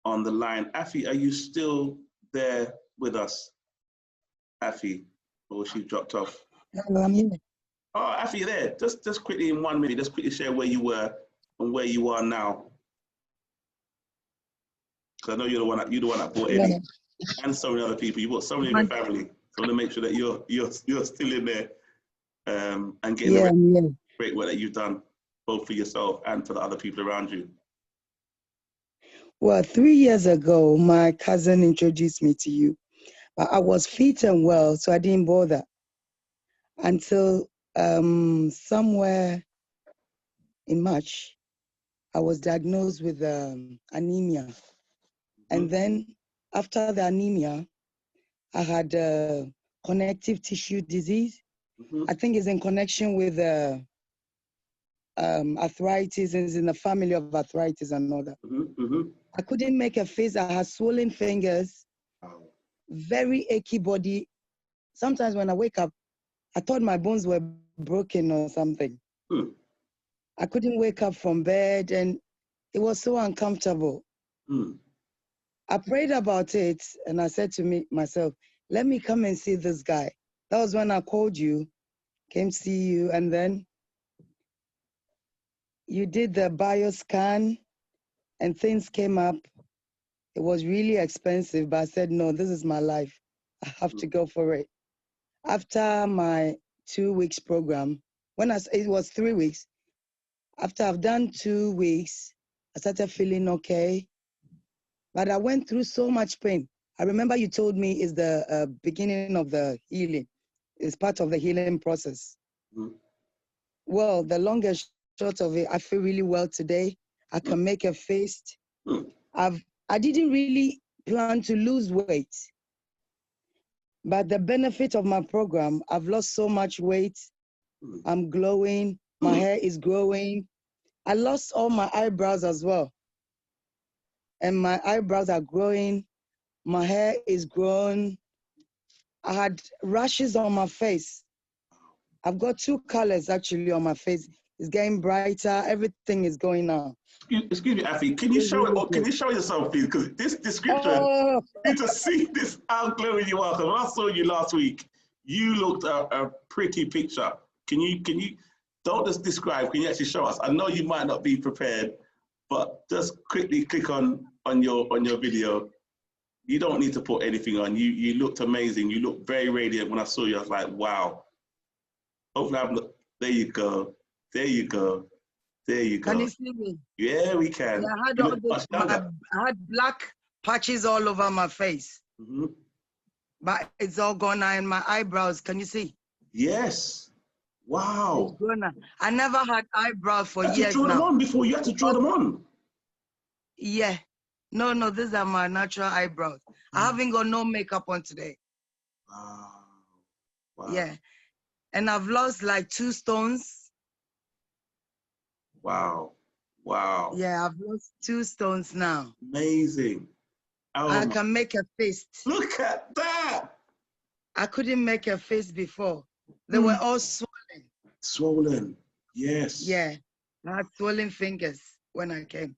on the line. Afi, are you still there with us? Afi, or she dropped off? No, I'm here. Oh, Afi, you're there. Just quickly in 1 minute, just quickly share where you were and where you are now. Because I know you're the one that bought Eddie and so many other people. You bought so many of your family. So I want to make sure that you're still in there and getting the great work that you've done, both for yourself and for the other people around you. Well, 3 years ago, my cousin introduced me to you, but I was fit and well, so I didn't bother until somewhere in March, I was diagnosed with anemia. And then after the anemia, I had connective tissue disease. I think it's in connection with arthritis, and it's in the family of arthritis and all that. I couldn't make a face. I had swollen fingers, very achy body. Sometimes when I wake up, I thought my bones were broken or something. I couldn't wake up from bed, and it was so uncomfortable. I prayed about it, and I said to myself, let me come and see this guy. That was when I called you, came see you, and then you did the bioscan, and things came up. It was really expensive, but I said, no, this is my life. I have to go for it. After my 2 weeks program, it was 3 weeks, after I've done 2 weeks, I started feeling okay. But I went through so much pain. I remember you told me it's the beginning of the healing. It's part of the healing process. Well, the long and short of it, I feel really well today. I can make a face. I didn't really plan to lose weight. But the benefit of my program, I've lost so much weight. I'm glowing. My hair is growing. I lost all my eyebrows as well. And my eyebrows are growing. My hair is grown. I had rashes on my face. I've got 2 colors actually on my face. It's getting brighter. Everything is going on. Excuse me, Afi. Can you show it, or can you show yourself, please? Because this description, you need to see this how glowing you are. Because when I saw you last week, you looked a pretty picture. Can you don't just describe? Can you actually show us? I know you might not be prepared, but just quickly click on your video. You don't need to put anything on. You looked amazing. You looked very radiant when I saw you. I was like, wow. Hopefully, there you go. There you go. There you go. Can you see me? Yeah, we can. Yeah, I had black patches all over my face. But it's all gone now, and my eyebrows, can you see? Yes. Wow. It's gone now. I never had eyebrows for years now. You had to draw them on before. You had to draw them on. Yeah. No, these are my natural eyebrows. I haven't got no makeup on today. Wow. Yeah. And I've lost like 2 stones. Wow. Wow. Yeah, I've lost 2 stones now. Amazing. Oh, I can make a fist. look at that. I couldn't make a fist before. They were all swollen. Swollen. Yes. Yeah, I had swollen fingers when I came.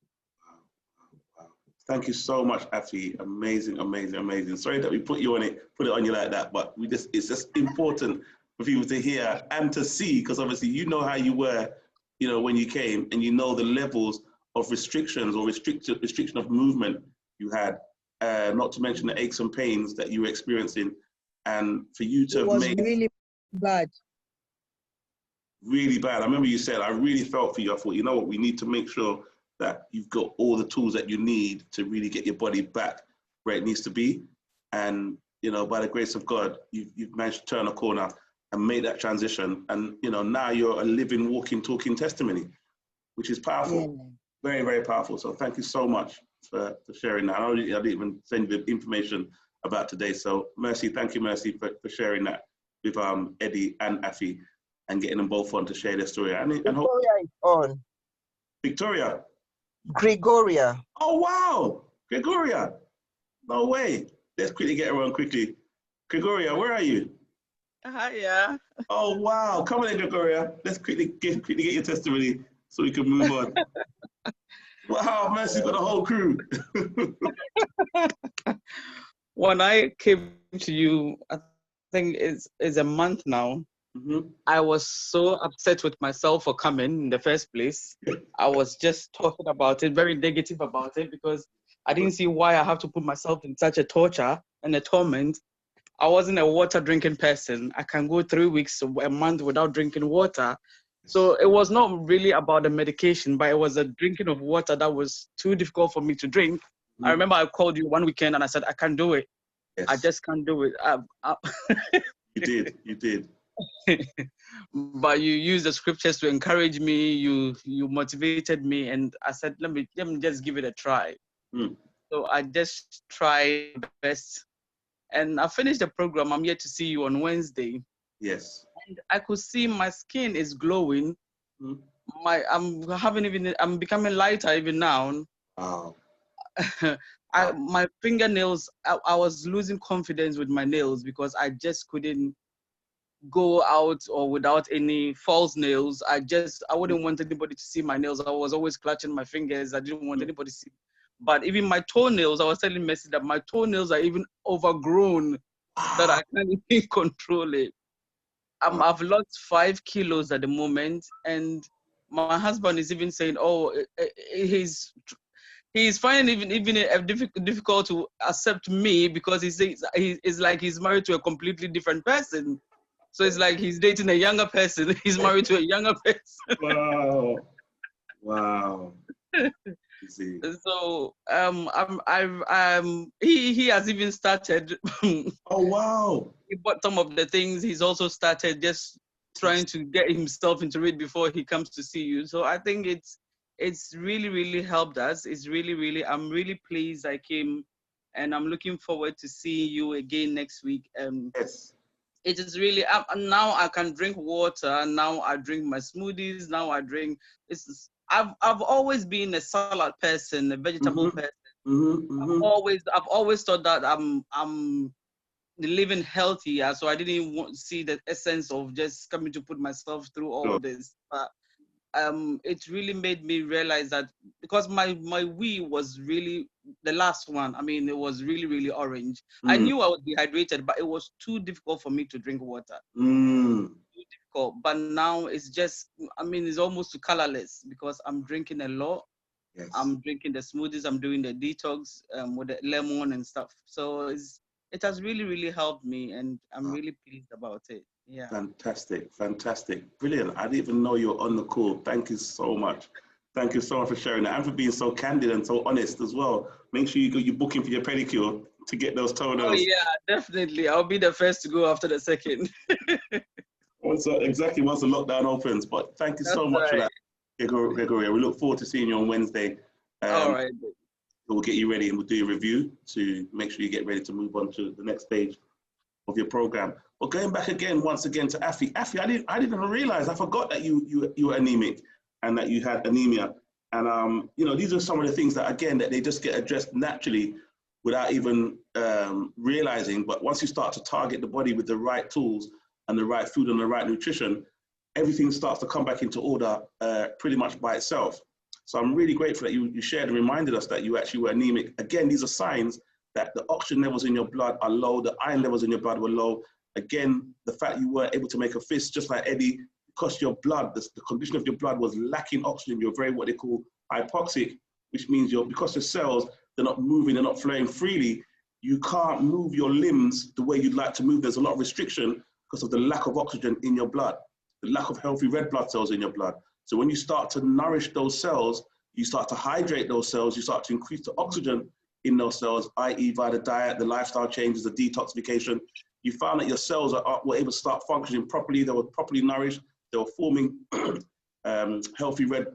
Wow. Thank you so much, Afi. Amazing, amazing, amazing. Sorry that we put it on you like that, but it's just important for people to hear and to see, because obviously you know how you were, when you came, and you know the levels of restrictions or restriction of movement you had, not to mention the aches and pains that you were experiencing, and for you to It was really bad. Really bad. I remember you said, I really felt for you. I thought, you know what, we need to make sure that you've got all the tools that you need to really get your body back where it needs to be. And, by the grace of God, you've managed to turn a corner and make that transition. And, now you're a living, walking, talking testimony, which is powerful. Yeah. Very, very powerful. So thank you so much for sharing that. I didn't even send you the information about today. So Mercy, thank you, Mercy, for sharing that with Eddie and Afi, and getting them both on to share their story. And hope Victoria is on. Victoria. Gregoria. Oh, wow. Gregoria. No way. Let's quickly get her on quickly. Gregoria, where are you? Hiya. Oh, wow. Come on in, Gregoria. Let's quickly get your testimony so we can move on. Wow, Mercy's got a whole crew. When I came to you, I think it's a month now. I was so upset with myself for coming in the first place. I was just talking about it, very negative about it, because I didn't see why I have to put myself in such a torture and a torment. I wasn't a water drinking person. I can go 3 weeks, a month without drinking water. So it was not really about the medication, but it was a drinking of water that was too difficult for me to drink. I remember I called you one weekend and I said, I can't do it. Yes. I just can't do it. You did. But you used the scriptures to encourage me. You motivated me, and I said, let me just give it a try. So I just tried my best, and I finished the program. I'm yet to see you on Wednesday. Yes. And I could see my skin is glowing. I'm becoming lighter even now. Wow. My fingernails, I was losing confidence with my nails because I just couldn't go out or without any false nails. I wouldn't want anybody to see my nails. I was always clutching my fingers. I didn't want anybody to see. But even my toenails, I was telling Messi that my toenails are even overgrown, that I can't even control it. I've lost 5 kilos at the moment, and my husband is even saying, oh, he's finding even difficult to accept me, because he says he's like he's married to a completely different person. So it's like he's dating a younger person. He's married to a younger person. Wow. So he has even started. Oh, wow. He bought some of the things. He's also started just trying to get himself into it before he comes to see you. So I think it's really, really helped us. I'm really pleased I came, and I'm looking forward to seeing you again next week. Yes. It is really, now I can drink water. Now I drink my smoothies. Now I drink, I've always been a salad person, a vegetable person. I've always thought that I'm living healthier, so I didn't even see the essence of just coming to put myself through all this. But it really made me realize that, because my wee was really the last one. I mean, it was really, really orange. I knew I was dehydrated, but it was too difficult for me to drink water. Too difficult. But now it's just, it's almost colorless, because I'm drinking a lot. Yes. I'm drinking the smoothies. I'm doing the detox with the lemon and stuff. So it has really, really helped me, and I'm really pleased about it. Yeah. Fantastic. Brilliant. I didn't even know you were on the call. Thank you so much. Thank you so much for sharing that, and for being so candid and so honest as well. Make sure you're booking for your pedicure to get those toenails. Oh yeah, definitely. I'll be the first to go after the second. Once the lockdown opens. But thank you so much for that, Gregoria. We look forward to seeing you on Wednesday. All right. We'll get you ready, and we'll do a review to make sure you get ready to move on to the next stage of your program. But going back once again to Afi. Afi, I didn't even realize. I forgot that you were anemic and that you had anemia. And these are some of the things that, again, that they just get addressed naturally without even realizing. But once you start to target the body with the right tools and the right food and the right nutrition, everything starts to come back into order pretty much by itself. So I'm really grateful that you shared and reminded us that you actually were anemic. Again, these are signs that the oxygen levels in your blood are low, the iron levels in your blood were low. Again, the fact you weren't able to make a fist, just like Eddie, because your blood, the condition of your blood was lacking oxygen, you're very what they call hypoxic, which means because your cells, they're not moving, they're not flowing freely, you can't move your limbs the way you'd like to move. There's a lot of restriction because of the lack of oxygen in your blood, the lack of healthy red blood cells in your blood. So when you start to nourish those cells, you start to hydrate those cells, you start to increase the oxygen in those cells, i.e. via the diet, the lifestyle changes, the detoxification, you found that your cells were able to start functioning properly, they were properly nourished, they were forming healthy red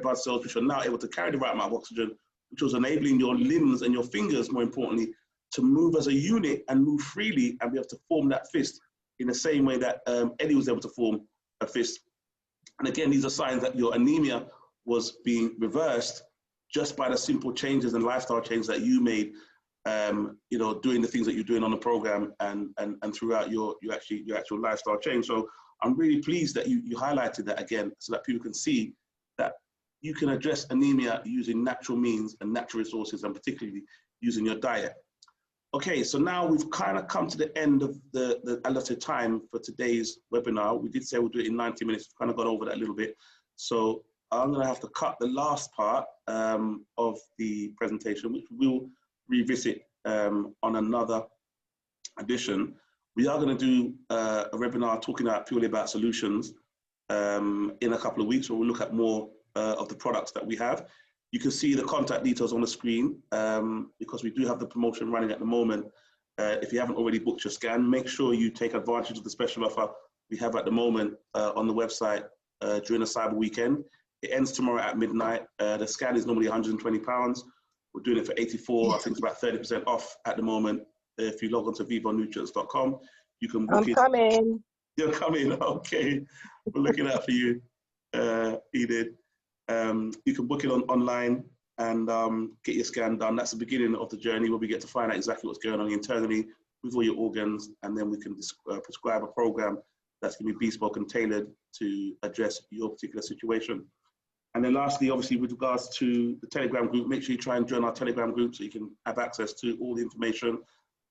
blood cells, which are now able to carry the right amount of oxygen, which was enabling your limbs and your fingers, more importantly, to move as a unit and move freely and be able to form that fist in the same way that Eddie was able to form a fist. And again, these are signs that your anemia was being reversed just by the simple changes and lifestyle changes that you made, doing the things that you're doing on the program and throughout your actual lifestyle change. So I'm really pleased that you highlighted that again, so that people can see that you can address anemia using natural means and natural resources, and particularly using your diet. Okay, so now we've kind of come to the end of the allotted time for today's webinar. We did say we'll do it in 90 minutes. We've kind of gone over that a little bit. So I'm going to have to cut the last part of the presentation, which we'll revisit on another edition. We are going to do a webinar talking purely about solutions in a couple of weeks, where we'll look at more of the products that we have. You can see the contact details on the screen because we do have the promotion running at the moment. If you haven't already booked your scan, make sure you take advantage of the special offer we have at the moment on the website during the Cyber Weekend. It ends tomorrow at midnight. The scan is normally £120. We're doing it for 84. I think it's about 30% off at the moment. If you log on to vivonutrients.com, you can book it. I'm coming. You're coming, okay. We're looking out for you, Edith. You can book it online and get your scan done. That's the beginning of the journey, where we get to find out exactly what's going on internally with all your organs, and then we can prescribe a program that's going to be bespoke and tailored to address your particular situation. And then lastly, obviously, with regards to the Telegram group, make sure you try and join our Telegram group so you can have access to all the information,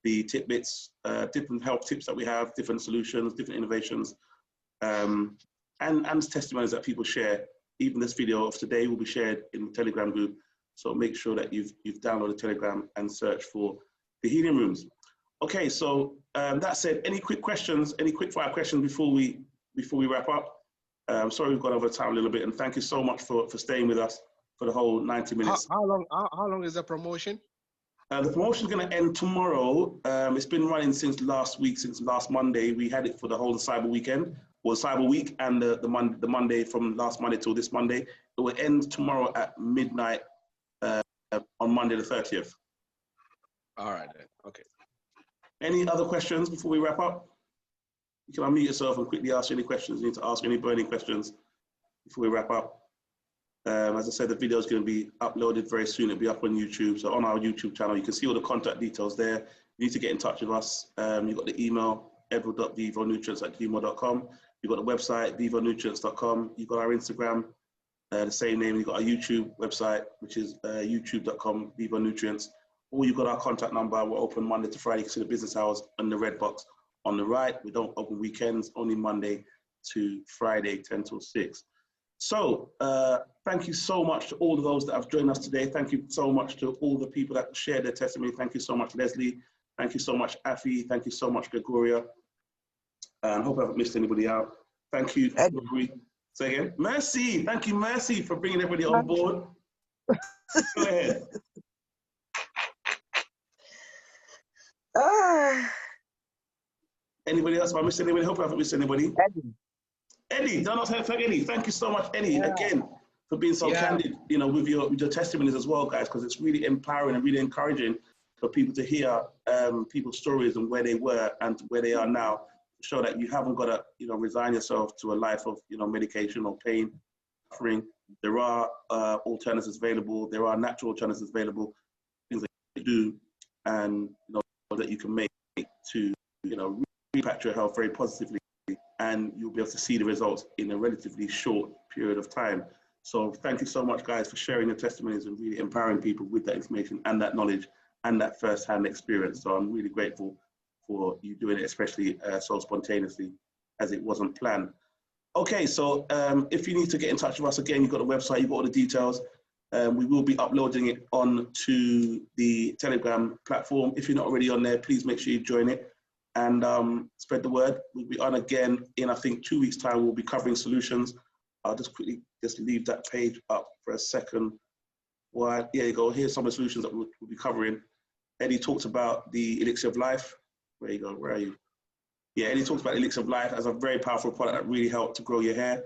the tidbits, different health tips that we have, different solutions, different innovations, and testimonies that people share. Even this video of today will be shared in the Telegram group. So make sure that you've downloaded Telegram and search for the healing rooms. Okay, so that said, any quick questions, any quick fire questions before we wrap up? Sorry we've gone over time a little bit, and thank you so much for staying with us for the whole 90 minutes. How long is the promotion? The promotion is going to end tomorrow. It's been running since last week, since last Monday. We had it for the whole Cyber Weekend, or Cyber Week, and the Monday from last Monday till this Monday. It will end tomorrow at midnight on Monday the 30th. All right then. Okay. Any other questions before we wrap up? You can unmute yourself and quickly ask any questions. You need to ask any burning questions before we wrap up. As I said, the video is going to be uploaded very soon. It'll be up on YouTube. So on our YouTube channel, you can see all the contact details there. You need to get in touch with us. You've got the email, edward.vivonutrients@gmail.com. You've got the website, vivonutrients.com. You've got our Instagram, the same name. You've got our YouTube website, which is youtube.com, vivonutrients. Or you've got our contact number. We're open Monday to Friday. You can see the business hours on the red box on the right. We don't open weekends, only Monday to Friday, 10 till 6. So thank you so much to all of those that have joined us today. Thank you so much to all the people that shared their testimony. Thank you so much, Leslie. Thank you so much, Afi. Thank you so much, Gregoria. And I hope I haven't missed anybody out. Thank you, Gregory. Say again. Mercy. Thank you, Mercy, for bringing everybody on board. Go ahead. Anybody else? Have I missed anybody? Hope I haven't missed anybody. Eddie, don't thank Eddie. Thank you so much, Eddie, again, for being so candid, with your testimonies as well, guys, because it's really empowering and really encouraging for people to hear people's stories and where they were and where they are now, to show that you haven't got to, resign yourself to a life of, medication or pain, suffering. There are alternatives available. There are natural alternatives available, things that you do and that you can make to impact your health very positively, and you'll be able to see the results in a relatively short period of time. So thank you so much, guys, for sharing your testimonies and really empowering people with that information and that knowledge and that first-hand experience. So I'm really grateful for you doing it, especially so spontaneously, as it wasn't planned. Okay, so if you need to get in touch with us, again, you've got the website, you've got all the details. We will be uploading it onto the Telegram platform. If you're not already on there, please make sure you join it and spread the word. We'll be on again in, I think, 2 weeks' time. We'll be covering solutions. I'll just quickly leave that page up for a second. Well, here you go. Here's some of the solutions that we'll be covering. Eddie talks about the Elixir of Life. Where you go? Where are you? Yeah, Eddie talks about Elixir of Life as a very powerful product that really helps to grow your hair.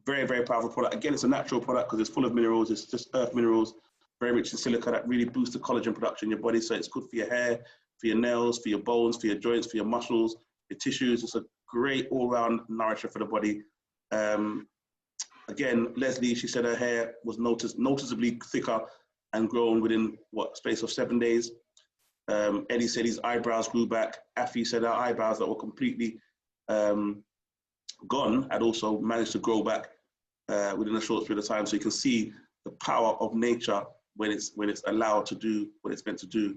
Very, very powerful product. Again, it's a natural product because it's full of minerals. It's just earth minerals, very rich in silica that really boosts the collagen production in your body. So it's good for your hair, for your nails, for your bones, for your joints, for your muscles, your tissues. It's a great all-round nourisher for the body. Again, Leslie, she said her hair was noticeably thicker and grown within, space of 7 days. Eddie said his eyebrows grew back. Afi said her eyebrows that were completely gone had also managed to grow back within a short period of time. So you can see the power of nature when it's allowed to do what it's meant to do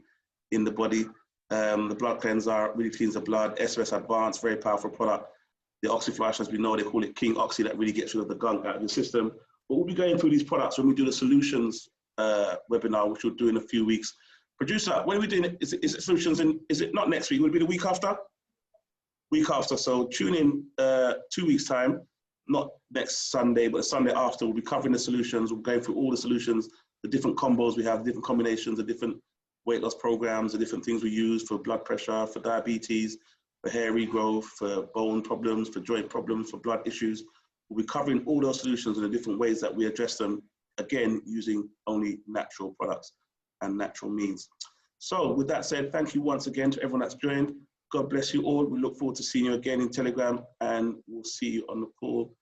in the body. The blood cleanser really cleans the blood. SOS Advanced, very powerful product. The OxyFlush, as we know, they call it King Oxy, that really gets rid of the gunk out of your system. But we'll be going through these products when we do the solutions webinar, which we'll do in a few weeks. Producer, when are we doing it? Is it solutions? And is it not next week? Will it be the week after? Week after. So tune in 2 weeks' time, not next Sunday, but the Sunday after. We'll be covering the solutions. We'll go through all the solutions, the different combos we have, the different combinations, the different weight loss programs, the different things we use for blood pressure, for diabetes, for hair regrowth, for bone problems, for joint problems, for blood issues. We'll be covering all those solutions in the different ways that we address them, again, using only natural products and natural means. So with that said, thank you once again to everyone that's joined. God bless you all. We look forward to seeing you again in Telegram, and we'll see you on the call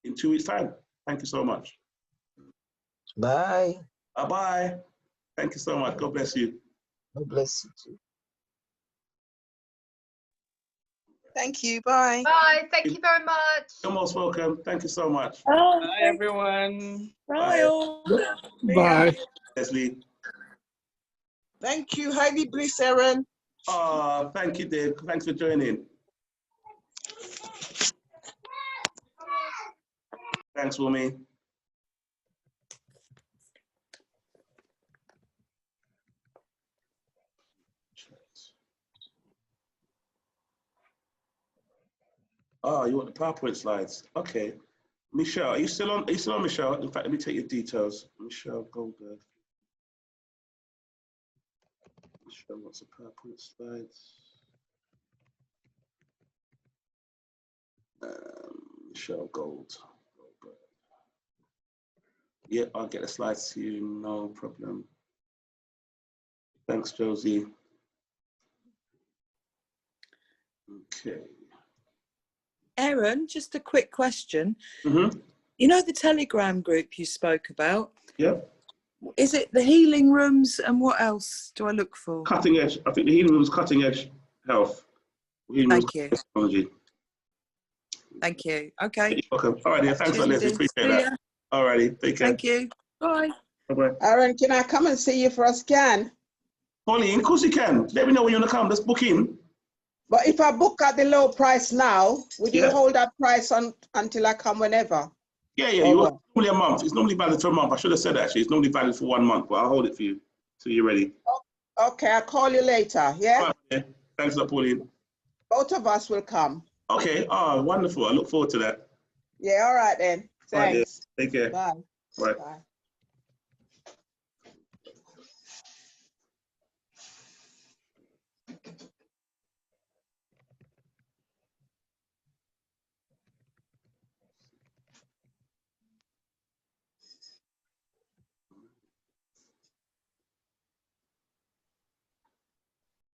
in 2 weeks' time. Thank you so much. Bye. Bye-bye. Thank you so much. God bless you. God bless you too. Thank you. Bye. Bye. Thank you very much. You're most welcome. Thank you so much. Bye, everyone. Bye all. Bye. Leslie. Thank you. Highly blessed, Aaron. Oh, thank you, Dave. Thanks for joining. Thanks, Wumi. Oh, you want the PowerPoint slides? Okay. Michelle, are you still on, Michelle? In fact, let me take your details. Michelle Goldberg. Michelle wants the PowerPoint slides. Michelle Goldberg. Yeah, I'll get the slides to you, no problem. Thanks, Josie. Okay. Aaron, just a quick question. Mm-hmm. You know the Telegram group you spoke about? Yeah. Is it the healing rooms, and what else do I look for? Cutting edge. I think the healing room is cutting edge health. Thank you. Technology. Thank you. Okay. You're welcome. All right, yeah, thanks, Leslie. Appreciate that. All righty, take care. Thank you. Bye. Bye-bye. Aaron, can I come and see you for a scan? Pauline, of course you can. Let me know when you want to come. Let's book in. But if I book at the low price now, would you Yeah. hold that price on until I come whenever? Yeah, you want normally a month. It's normally valid for a month. I should have said that, actually. It's normally valid for 1 month, but I'll hold it for you till you're ready. Okay, I'll call you later, yeah? All right, yeah. Thanks a lot, Pauline. Both of us will come. Okay, wonderful. I look forward to that. Yeah, all right then. All right, yeah. Thanks. Take care. Bye. Bye. Bye.